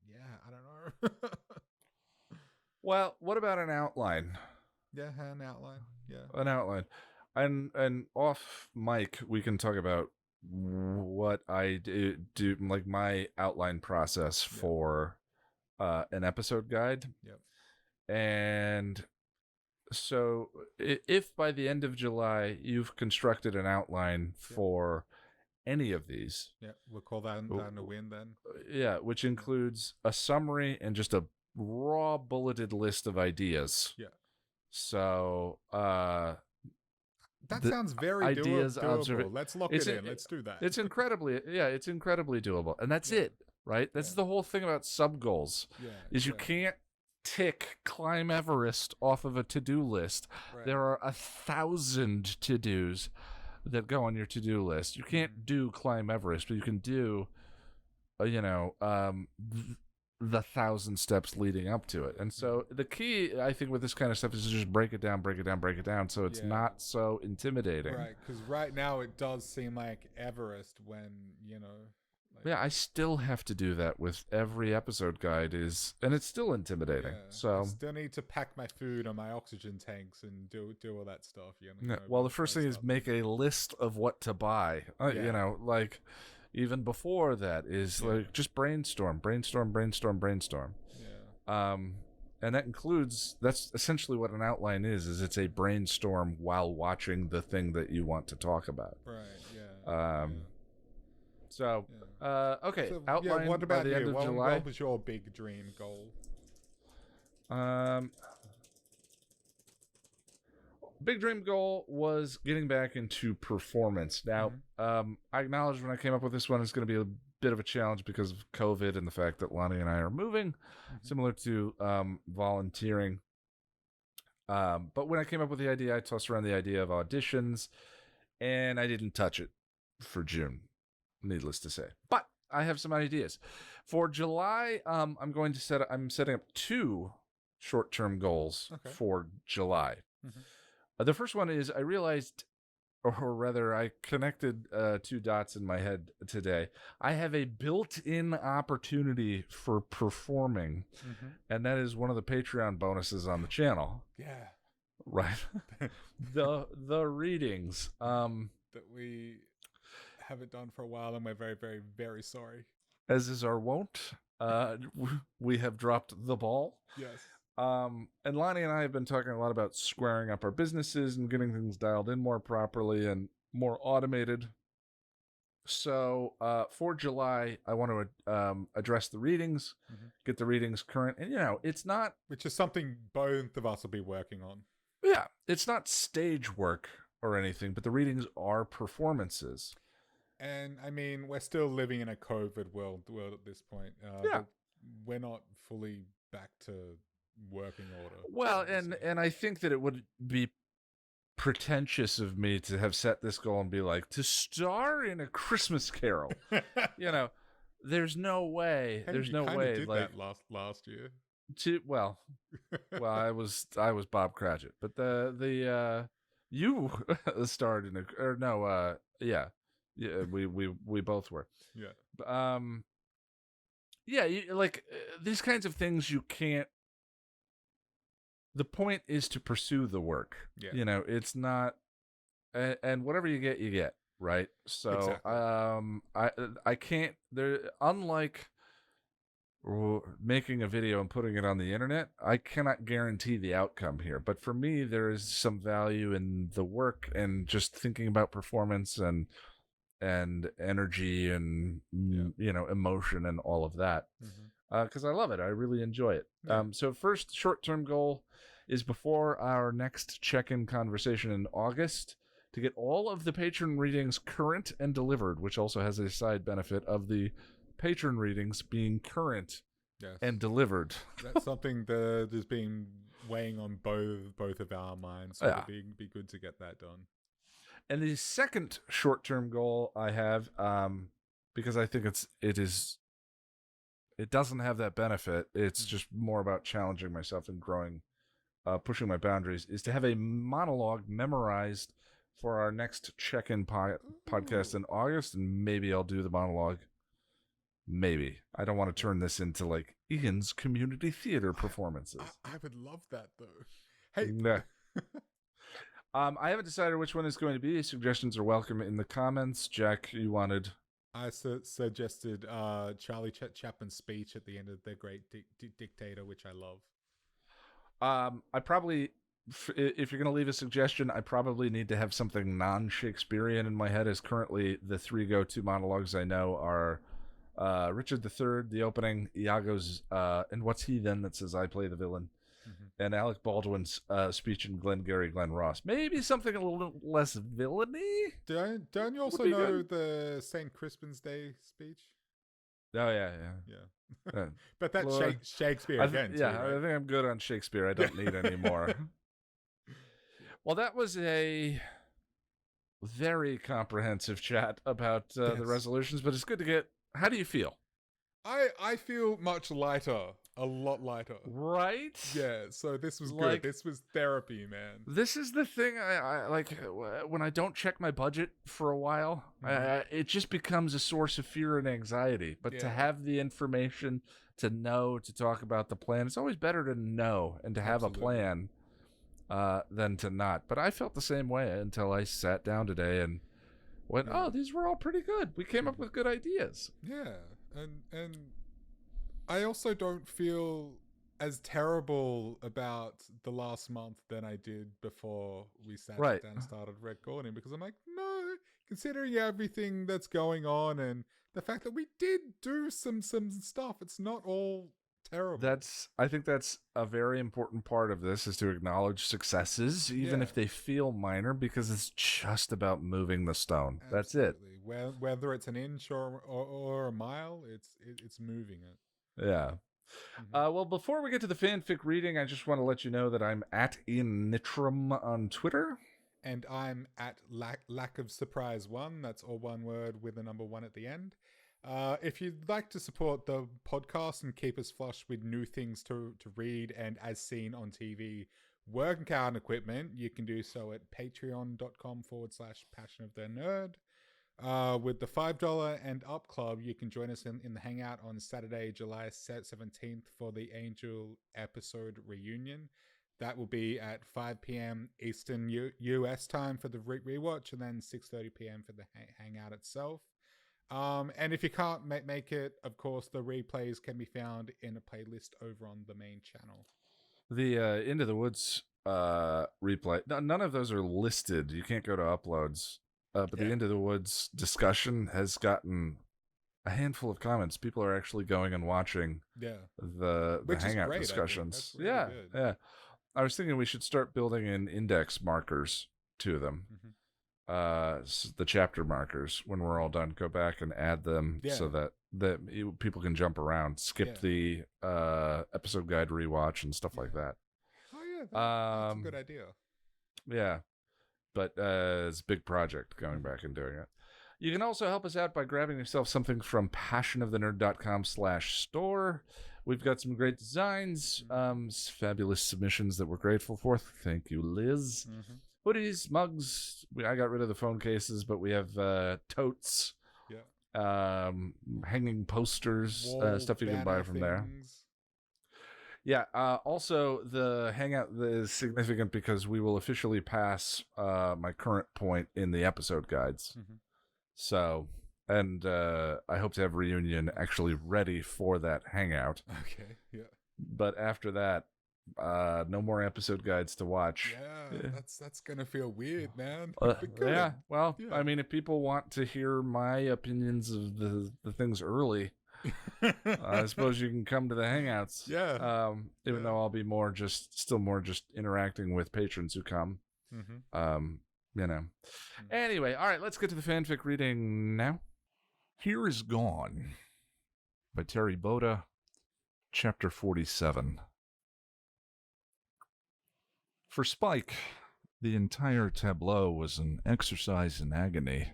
yeah, I don't know. Well, what about an outline? Yeah, an outline. Yeah. An outline. And off mic, we can talk about what I do like my outline process for an episode guide. Yep. And so if by the end of July you've constructed an outline for any of these, Yeah, we'll call that a win then. yeah, which includes a summary and just a raw bulleted list of ideas. Yeah. So that the sounds very ideas doable. Let's lock it in. Let's do that. It's incredibly doable, and that's it, right? That's the whole thing about sub goals. Yeah, is you can't tick climb Everest off of a to-do list. Right. There are 1,000 to-dos that go on your to-do list. You can't do climb Everest, but you can do the 1,000 steps leading up to it. And so the key, I think, with this kind of stuff is to just break it down, so it's not so intimidating. Right, because right now it does seem like Everest when, yeah, I still have to do that with every episode guide, and it's still intimidating. So I still need to pack my food and my oxygen tanks and do all that stuff. Well, the first thing is make a list of what to buy. Like even before that is like just brainstorm. Yeah. And that's essentially what an outline is it's a brainstorm while watching the thing that you want to talk about. Right. Yeah. So, okay, So, outline what about by the end of July. What was your big dream goal? Big dream goal was getting back into performance. Now, I acknowledge when I came up with this one, it's going to be a bit of a challenge because of COVID and the fact that Lonnie and I are moving, similar to volunteering. But when I came up with the idea, I tossed around the idea of auditions, and I didn't touch it for June, needless to say. But I have some ideas. For July, I'm setting up 2 short-term goals for July. The first one is I realized, or rather I connected 2 dots in my head today. I have a built-in opportunity for performing, and that is one of the Patreon bonuses on the channel. Yeah. Right. the readings. That we haven't done for a while, and we're very, very, very sorry. As is our wont, we have dropped the ball. Yes. And Lonnie and I have been talking a lot about squaring up our businesses and getting things dialed in more properly and more automated. So for July, I want to address the readings, get the readings current. And, it's not... Which is something both of us will be working on. Yeah, it's not stage work or anything, but the readings are performances. And, I mean, we're still living in a COVID world at this point. We're not fully back to working order. Well, and I think that it would be pretentious of me to have set this goal and be like, to star in A Christmas Carol. There's no way. Hey, there's you no way. Did like that last year. Well, I was Bob Cratchit, but you starred in we both were. Yeah. These kinds of things you can't. The point is to pursue the work. Yeah. It's not and whatever you get, right? So Exactly. I can't there unlike making a video and putting it on the internet, I cannot guarantee the outcome here. But for me, there is some value in the work and just thinking about performance and energy and Yeah. emotion and all of that. Mm-hmm. Because I love it. I really enjoy it. Yeah. So first short-term goal is before our next check-in conversation in August to get all of the patron readings current and delivered, which also has a side benefit of the patron readings being current Yes. and delivered. That's something that has been weighing on both of our minds. So Yeah. it'd be good to get that done. And the second short-term goal I have, because I think it doesn't have that benefit. It's just more about challenging myself and growing, pushing my boundaries, is to have a monologue memorized for our next check-in podcast in August, and maybe I'll do the monologue. Maybe. I don't want to turn this into like Ian's community theater performances. I would love that though. Hey. Nah. I haven't decided which one is going to be. Suggestions are welcome in the comments. Jack, you wanted... I suggested Charlie Chaplin's speech at the end of The Great Dictator, which I love. I probably, if you're going to leave a suggestion, I probably need to have something non-Shakespearean in my head, as currently the three go-to monologues I know are Richard III, the opening, Iago's And What's He Then That Says I Play the Villain, and Alec Baldwin's speech in Glengarry Glen Ross. Maybe something a little less villainy? Don't you also know the St. Crispin's Day speech? Oh, yeah. But that's Shakespeare again, too, right? I think I'm good on Shakespeare. I don't need any more. Well, that was a very comprehensive chat about the resolutions, but it's good to get... How do you feel? I feel much lighter. A lot lighter. Right? Yeah, so this was good. This was therapy, man. This is the thing I like when I don't check my budget for a while, it just becomes a source of fear and anxiety. But to have the information, to know, to talk about the plan, it's always better to know and to have a plan than to not. But I felt the same way until I sat down today and went, oh, these were all pretty good. We came up with good ideas. Yeah, and I also don't feel as terrible about the last month than I did before we sat down and started recording, because I'm like, no, considering everything that's going on and the fact that we did do some stuff, it's not all terrible. I think that's a very important part of this, is to acknowledge successes, even if they feel minor, because it's just about moving the stone. Absolutely. That's it. Whether it's an inch or a mile, it's moving it. Yeah. Well, before we get to the fanfic reading, I just want to let you know that I'm at Ian Nitram on Twitter. And I'm at lack of surprise 1. That's all one word with a number 1 at the end. If you'd like to support the podcast and keep us flush with new things to read and as seen on TV, workout equipment, you can do so at patreon.com/passion of the nerd. With the $5 and up club, you can join us in the hangout on Saturday, July 17th for the Angel episode reunion. That will be at 5 p.m. Eastern US time for the rewatch, and then 6:30 p.m. for the hangout itself. And if you can't make it, of course, the replays can be found in a playlist over on the main channel. The Into the Woods replay, none of those are listed. You can't go to uploads. But the Into the Woods discussion has gotten a handful of comments. People are actually going and watching the hangout discussions. Really good. I was thinking we should start building in index markers to them. The chapter markers, when we're all done, go back and add them so that people can jump around, skip the episode guide rewatch and stuff like that. Oh yeah, that's a good idea. Yeah. But it's a big project going back and doing it. You can also help us out by grabbing yourself something from passionofthenerd.com/store. We've got some great designs, fabulous submissions that we're grateful for. Thank you, Liz. Hoodies, mugs. I got rid of the phone cases, but we have totes, hanging posters, stuff you can buy from there. Yeah. Also, the hangout is significant because we will officially pass my current point in the episode guides. Mm-hmm. So, and I hope to have Reunion actually ready for that hangout. Okay, yeah. But after that, no more episode guides to watch. Yeah, that's gonna feel weird, man. But Yeah. good. Well, Yeah. I mean, if people want to hear my opinions of the things early, I suppose you can come to the hangouts. Yeah. Even though I'll be still more just interacting with patrons who come. Mm-hmm. You know. Anyway, all right, let's get to the fanfic reading now. Here is Gone by Terri Botta, chapter 47. For Spike, the entire tableau was an exercise in agony,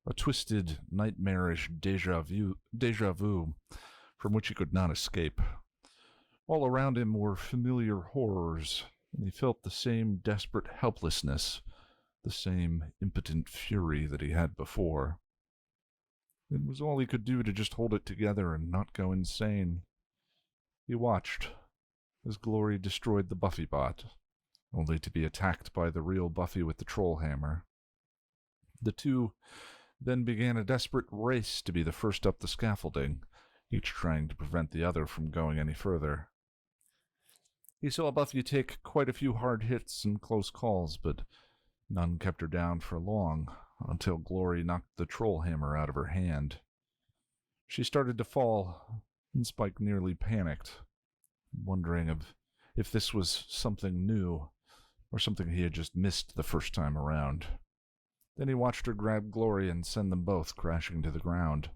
a twisted, nightmarish deja vu from which he could not escape. All around him were familiar horrors, and he felt the same desperate helplessness, the same impotent fury that he had before. It was all he could do to just hold it together and not go insane. He watched as Glory destroyed the Buffy bot, only to be attacked by the real Buffy with the troll hammer. The two then began a desperate race to be the first up the scaffolding, each trying to prevent the other from going any further. He saw Buffy take quite a few hard hits and close calls, but none kept her down for long, until Glory knocked the troll hammer out of her hand. She started to fall, and Spike nearly panicked, wondering if this was something new, or something he had just missed the first time around. Then he watched her grab Glory and send them both crashing to the ground.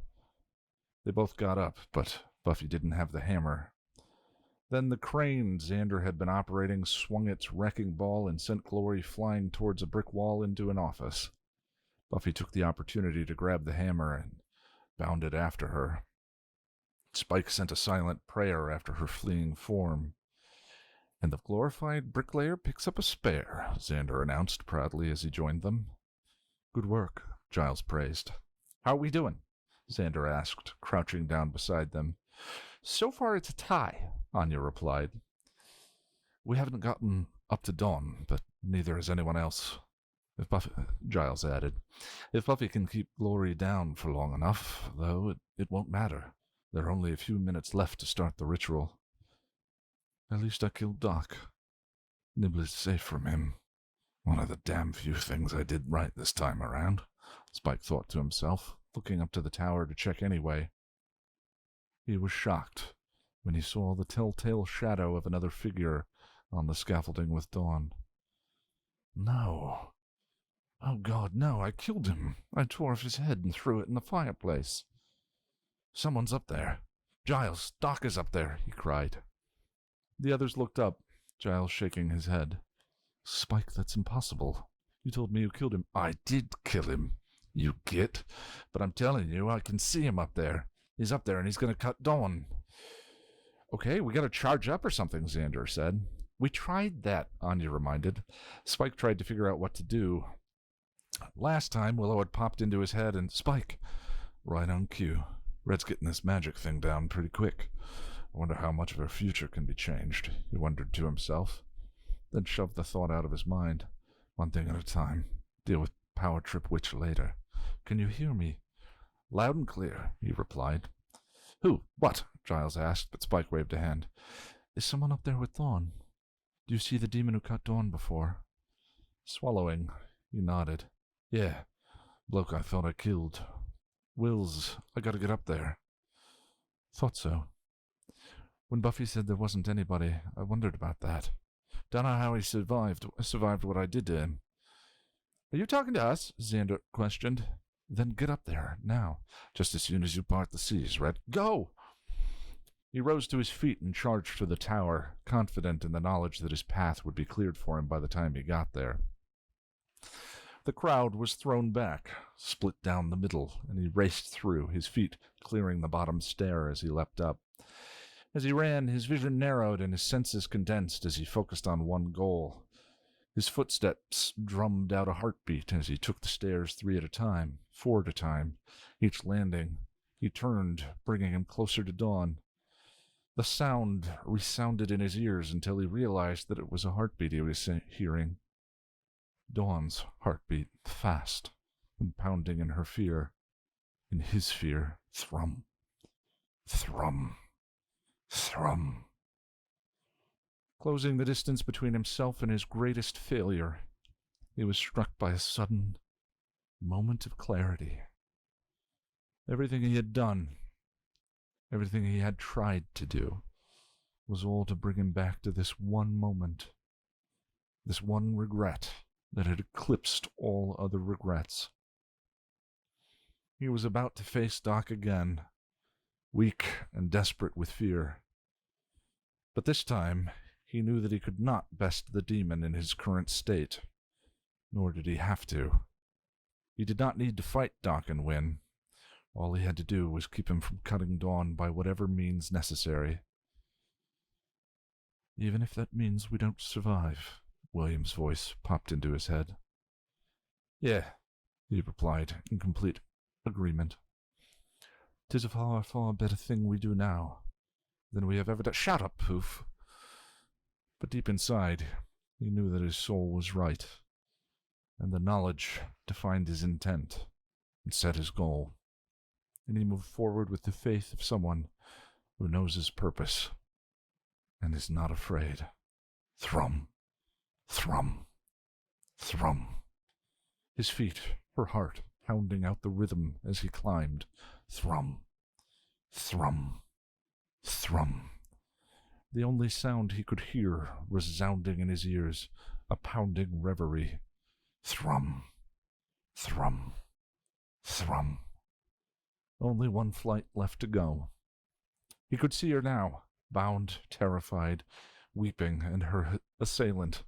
They both got up, but Buffy didn't have the hammer. Then the crane Xander had been operating swung its wrecking ball and sent Glory flying towards a brick wall into an office. Buffy took the opportunity to grab the hammer and bounded after her. Spike sent a silent prayer after her fleeing form. "And the glorified bricklayer picks up a spare," Xander announced proudly as he joined them. "Good work," Giles praised. "How are we doing?" Xander asked, crouching down beside them. "So far it's a tie," Anya replied. "We haven't gotten up to Dawn, but neither has anyone else," Giles added. "If Buffy can keep Glory down for long enough, though, it won't matter. There are only a few minutes left to start the ritual." "At least I killed Doc. Nibbler's safe from him. One of the damn few things I did right this time around," Spike thought to himself, looking up to the tower to check anyway. He was shocked when he saw the telltale shadow of another figure on the scaffolding with Dawn. "No. Oh, God, no, I killed him. I tore off his head and threw it in the fireplace. Someone's up there. Giles, Doc is up there," he cried. The others looked up, Giles shaking his head. "Spike, that's impossible. You told me you killed him." "I did kill him, you git. But I'm telling you, I can see him up there. He's up there and he's going to cut Dawn." "Okay, we got to charge up or something," Xander said. "We tried that," Anya reminded. Spike tried to figure out what to do. Last time, Willow had popped into his head and, "Spike, right on cue. Red's getting this magic thing down pretty quick. I wonder how much of her future can be changed," he wondered to himself, then shoved the thought out of his mind. "One thing at a time. Deal with Power Trip Witch later. Can you hear me?" "Loud and clear," he replied. "Who? What?" Giles asked, but Spike waved a hand. "Is someone up there with Dawn? Do you see the demon who cut Dawn before?" Swallowing, he nodded. "Yeah, bloke I thought I killed. Wills, I gotta get up there." "Thought so. When Buffy said there wasn't anybody, I wondered about that. Don't know how he survived what I did to him." "Are you talking to us?" Xander questioned. "Then get up there, now, just as soon as you part the seas, Red. Go!" He rose to his feet and charged for the tower, confident in the knowledge that his path would be cleared for him by the time he got there. The crowd was thrown back, split down the middle, and he raced through, his feet clearing the bottom stair as he leapt up. As he ran, his vision narrowed and his senses condensed as he focused on one goal. His footsteps drummed out a heartbeat as he took the stairs 3 at a time, 4 at a time, each landing. He turned, bringing him closer to Dawn. The sound resounded in his ears until he realized that it was a heartbeat he was hearing. Dawn's heartbeat, fast and pounding in her fear. In his fear, thrum, thrum, thrum. Closing the distance between himself and his greatest failure, he was struck by a sudden moment of clarity. Everything he had done, everything he had tried to do, was all to bring him back to this one moment, this one regret that had eclipsed all other regrets. He was about to face Doc again, weak and desperate with fear. But this time, he knew that he could not best the demon in his current state, nor did he have to. He did not need to fight Doc and win. All he had to do was keep him from cutting Dawn by whatever means necessary. Even if that means we don't survive, William's voice popped into his head. Yeah, he replied in complete agreement. 'Tis a far, far better thing we do now than we have ever done. Shut up, Poof! But deep inside, he knew that his soul was right, and the knowledge defined his intent and set his goal. And he moved forward with the faith of someone who knows his purpose and is not afraid. Thrum, thrum, thrum. His feet, her heart, pounding out the rhythm as he climbed. Thrum, thrum, thrum. The only sound he could hear resounding in his ears, a pounding reverie. Thrum, thrum, thrum. Only one flight left to go. He could see her now, bound, terrified, weeping, and her assailant,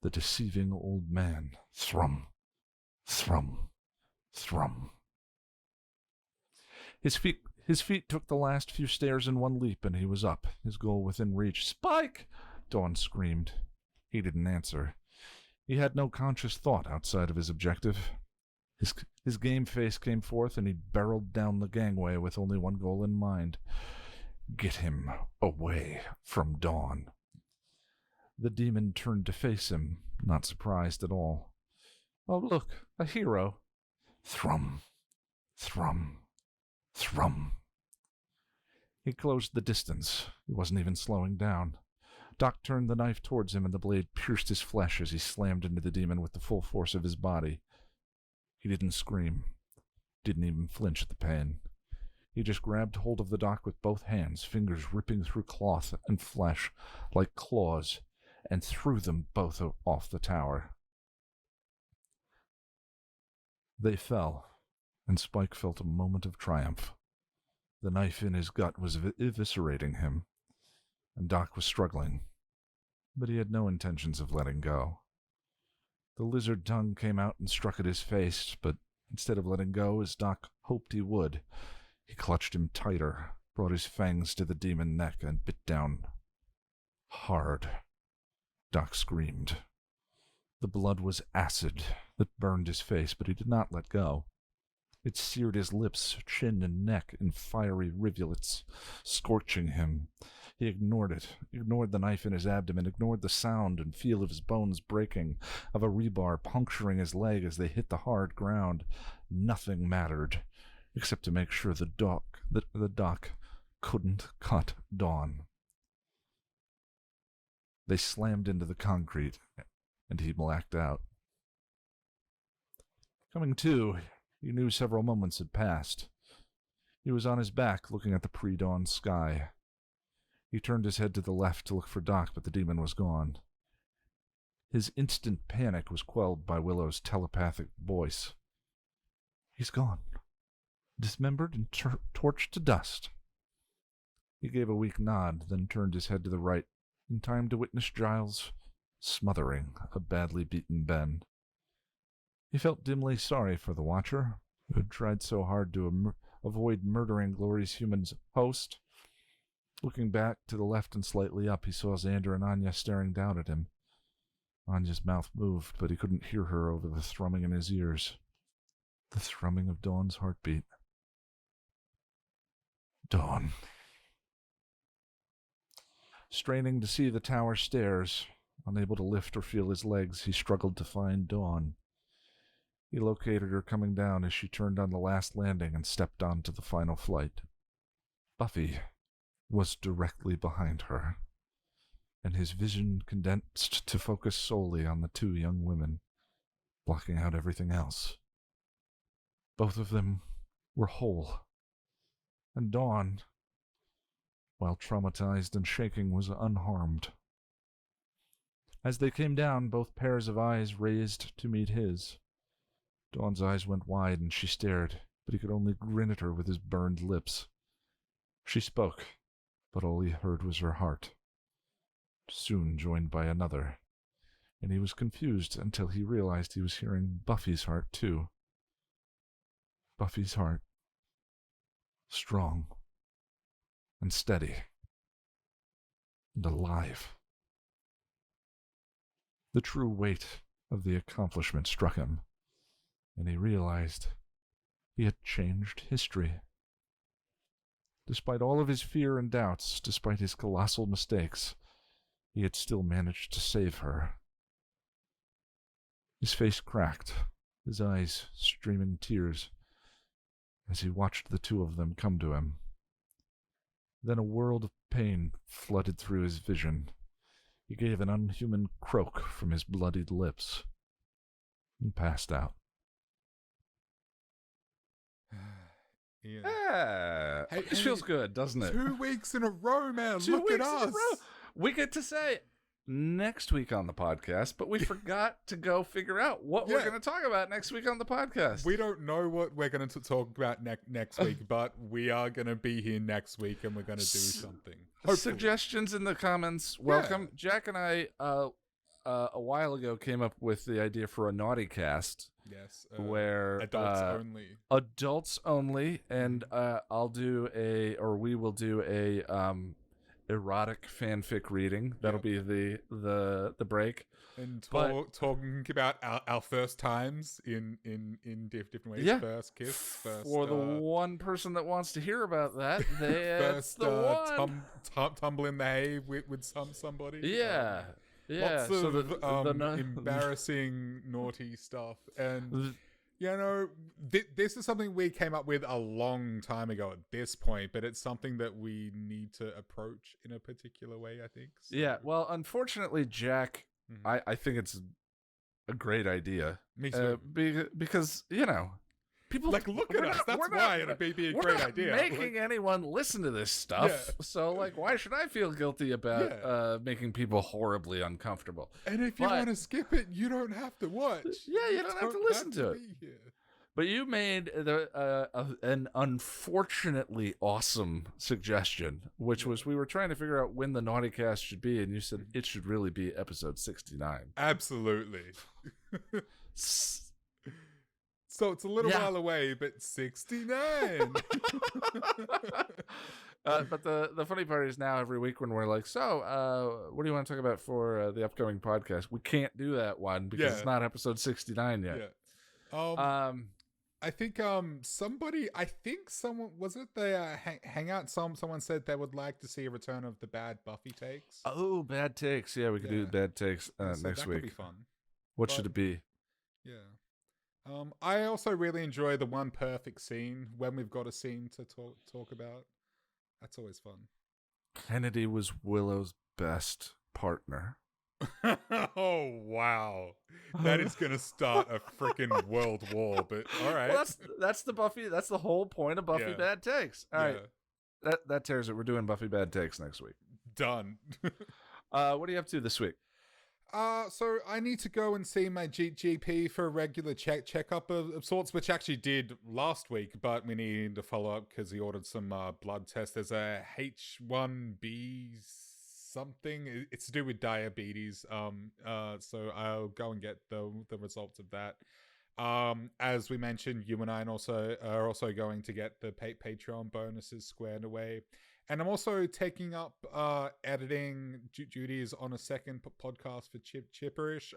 the deceiving old man. Thrum, thrum, thrum. His feet took the last few stairs in one leap, and he was up, his goal within reach. Spike! Dawn screamed. He didn't answer. He had no conscious thought outside of his objective. His game face came forth, and he barreled down the gangway with only one goal in mind. Get him away from Dawn. The demon turned to face him, not surprised at all. Oh, look, a hero. Thrum, thrum, thrum. He closed the distance. He wasn't even slowing down. Doc turned the knife towards him, and the blade pierced his flesh as he slammed into the demon with the full force of his body. He didn't scream, didn't even flinch at the pain. He just grabbed hold of the Doc with both hands, fingers ripping through cloth and flesh like claws, and threw them both off the tower. They fell, and Spike felt a moment of triumph. The knife in his gut was eviscerating him, and Doc was struggling, but he had no intentions of letting go. The lizard tongue came out and struck at his face, but instead of letting go, as Doc hoped he would, he clutched him tighter, brought his fangs to the demon neck, and bit down hard. Doc screamed. The blood was acid that burned his face, but he did not let go. It seared his lips, chin, and neck in fiery rivulets, scorching him. He ignored it, ignored the knife in his abdomen, ignored the sound and feel of his bones breaking, of a rebar puncturing his leg as they hit the hard ground. Nothing mattered, except to make sure the Doc couldn't cut Dawn. They slammed into the concrete, and he blacked out. Coming to, he knew several moments had passed. He was on his back, looking at the pre-dawn sky. He turned his head to the left to look for Doc, but the demon was gone. His instant panic was quelled by Willow's telepathic voice. He's gone. Dismembered and torched to dust. He gave a weak nod, then turned his head to the right, in time to witness Giles smothering a badly beaten Ben. He felt dimly sorry for the Watcher, who had tried so hard to avoid murdering Glory's human's host. Looking back to the left and slightly up, he saw Xander and Anya staring down at him. Anya's mouth moved, but he couldn't hear her over the thrumming in his ears. The thrumming of Dawn's heartbeat. Dawn. Straining to see the tower stairs, unable to lift or feel his legs, he struggled to find Dawn. He located her coming down as she turned on the last landing and stepped onto the final flight. Buffy was directly behind her, and his vision condensed to focus solely on the two young women, blocking out everything else. Both of them were whole, and Dawn, while traumatized and shaking, was unharmed. As they came down, both pairs of eyes raised to meet his. Dawn's eyes went wide and she stared, but he could only grin at her with his burned lips. She spoke, but all he heard was her heart, soon joined by another, and he was confused until he realized he was hearing Buffy's heart too. Buffy's heart, strong and steady and alive. The true weight of the accomplishment struck him, and he realized he had changed history. Despite all of his fear and doubts, despite his colossal mistakes, he had still managed to save her. His face cracked, his eyes streaming tears, as he watched the two of them come to him. Then a world of pain flooded through his vision. He gave an unhuman croak from his bloodied lips and passed out. Yeah. This feels good, doesn't it? 2 weeks in a row, man. Look at us. We get to say next week on the podcast, but we forgot to go figure out what we're going to talk about next week on the podcast. We don't know what we're going to talk about next week, but we are going to be here next week and we're going to do something. Hopefully. Suggestions in the comments. Welcome. Yeah. Jack and I, a while ago, came up with the idea for a naughty cast. Yes. Where adults only, and we will do a erotic fanfic reading. That'll be the break. And talking about our first times in different ways. Yeah. First kiss. First, for the one person that wants to hear about that, that's the one. Tumble in the hay with somebody. Yeah. Yeah, lots of embarrassing, naughty stuff. And, this is something we came up with a long time ago at this point, but it's something that we need to approach in a particular way, I think. So. Yeah, well, unfortunately, Jack, I think it's a great idia. Me too. Because, people look at us. That's why it'd be a great idea. We're not making anyone listen to this stuff. Yeah. So, why should I feel guilty about making people horrily uncomfortable? And if you want to skip it, you don't have to watch. Yeah, you don't have to listen to it. But you made an unfortunately awesome suggestion, which was we were trying to figure out when the Naughty Cast should be, and you said it should really be episode 69. Absolutely. So it's a little while away, but 69. But the funny part is now every week when we're like, so what do you want to talk about for the upcoming podcast? We can't do that one because it's not episode 69 yet. Yeah. I think someone was it the hangout. Someone said they would like to see a return of the bad Buffy takes. Oh, bad takes. Yeah, we could do bad takes next week. Could be fun. What should it be? Yeah. I also really enjoy the one perfect scene when we've got a scene to talk about. That's always fun. Kennedy was Willow's best partner. Oh wow, that is gonna start a freaking world war. But all right, well, that's the Buffy. That's the whole point of Buffy Bad Takes. All right, that tears it. We're doing Buffy Bad Takes next week. Done. What are you up to this week? So I need to go and see my GP for a regular checkup of sorts, which actually did last week, but we need to follow up because he ordered some blood tests. There's a H1B something. It's to do with diabetes. So I'll go and get the results of that. As we mentioned, you and I are also going to get the Patreon bonuses squared away. And I'm also taking up editing duties on a second podcast for Chipperish.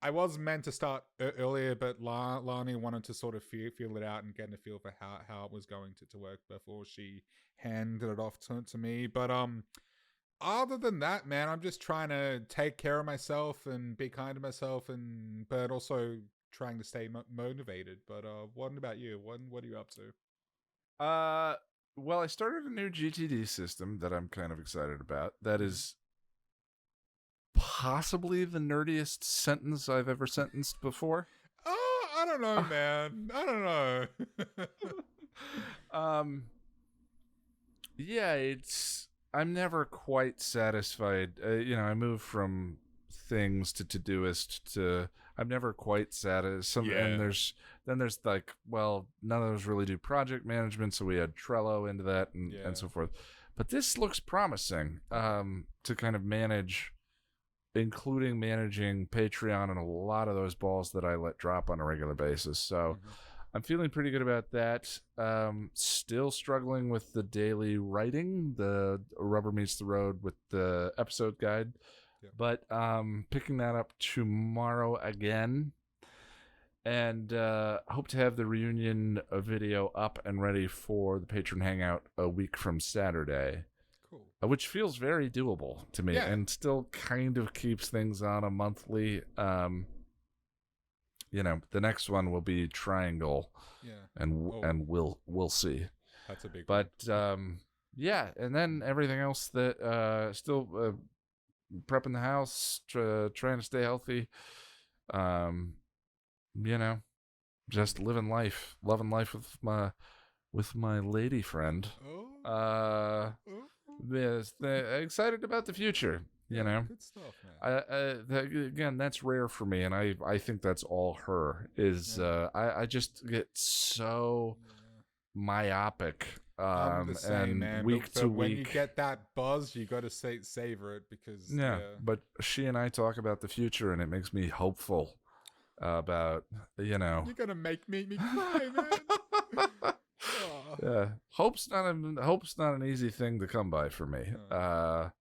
I was meant to start earlier, but Lani wanted to sort of feel it out and get a feel for how it was going to work before she handed it off to me. But Other than that, man, I'm just trying to take care of myself and be kind to myself, but also trying to stay motivated. But what about you? What are you up to? Well, I started a new GTD system that I'm kind of excited about. That is possibly the nerdiest sentence I've ever sentenced before. Oh, I don't know, man. I don't know. Yeah, I'm never quite satisfied. I move from things to Todoist to I'm never quite satisfied. And there's like, well, none of those really do project management, so we had Trello into that and so forth. But this looks promising to kind of manage, including managing Patreon and a lot of those balls that I let drop on a regular basis. So I'm feeling pretty good about that. Still struggling with the daily writing, the rubber meets the road with the episode guide. Yeah. But picking that up tomorrow again. And hope to have the reunion video up and ready for the patron hangout a week from Saturday. Cool. Which feels very doable to me and still kind of keeps things on a monthly. The next one will be Triangle. Yeah. And we'll see. That's a big one. But and then everything else that still prepping the house, trying to stay healthy. Just living life, loving life with my lady friend. Excited about the future. Good stuff, man. Again, that's rare for me, and I think that's all her. I just get so myopic. I'm the same, and man. Week to week, when you get that buzz, you got to savor it because But she and I talk about the future, and it makes me hopeful about You're gonna make me cry, man. Yeah, hope's not an easy thing to come by for me. Are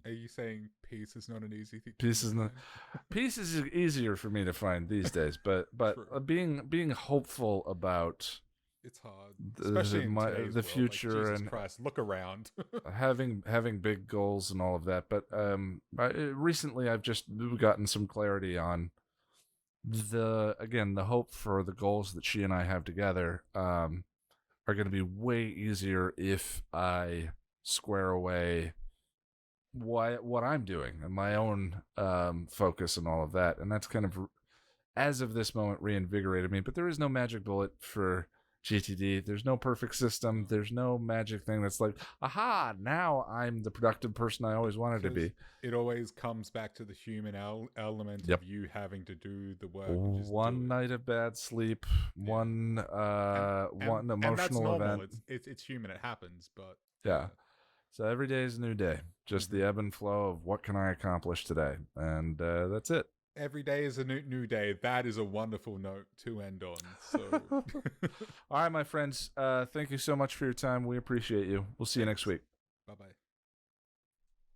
you saying peace is not an easy thing? Peace is easier for me to find these days, but being hopeful about it's hard, especially in today's world. Future, like, Jesus and Christ, look around. having big goals and all of that. But recently I've just gotten some clarity on the hope for the goals that she and I have together are going to be way easier if I square away what I'm doing and my own focus and all of that. And that's kind of, as of this moment, reinvigorated me. But there is no magic bullet for GTD. There's no perfect system. There's no magic thing that's like, aha, now I'm the productive person I always wanted to be. It always comes back to the human element of you having to do the work. One night of bad sleep, one emotional event. It's human. It happens, but So every day is a new day. Just the ebb and flow of what can I accomplish today, and that's it. Every day is a new day. That is a wonderful note to end on. So, all right, my friends. Thank you so much for your time. We appreciate you. We'll see you next week. Bye-bye.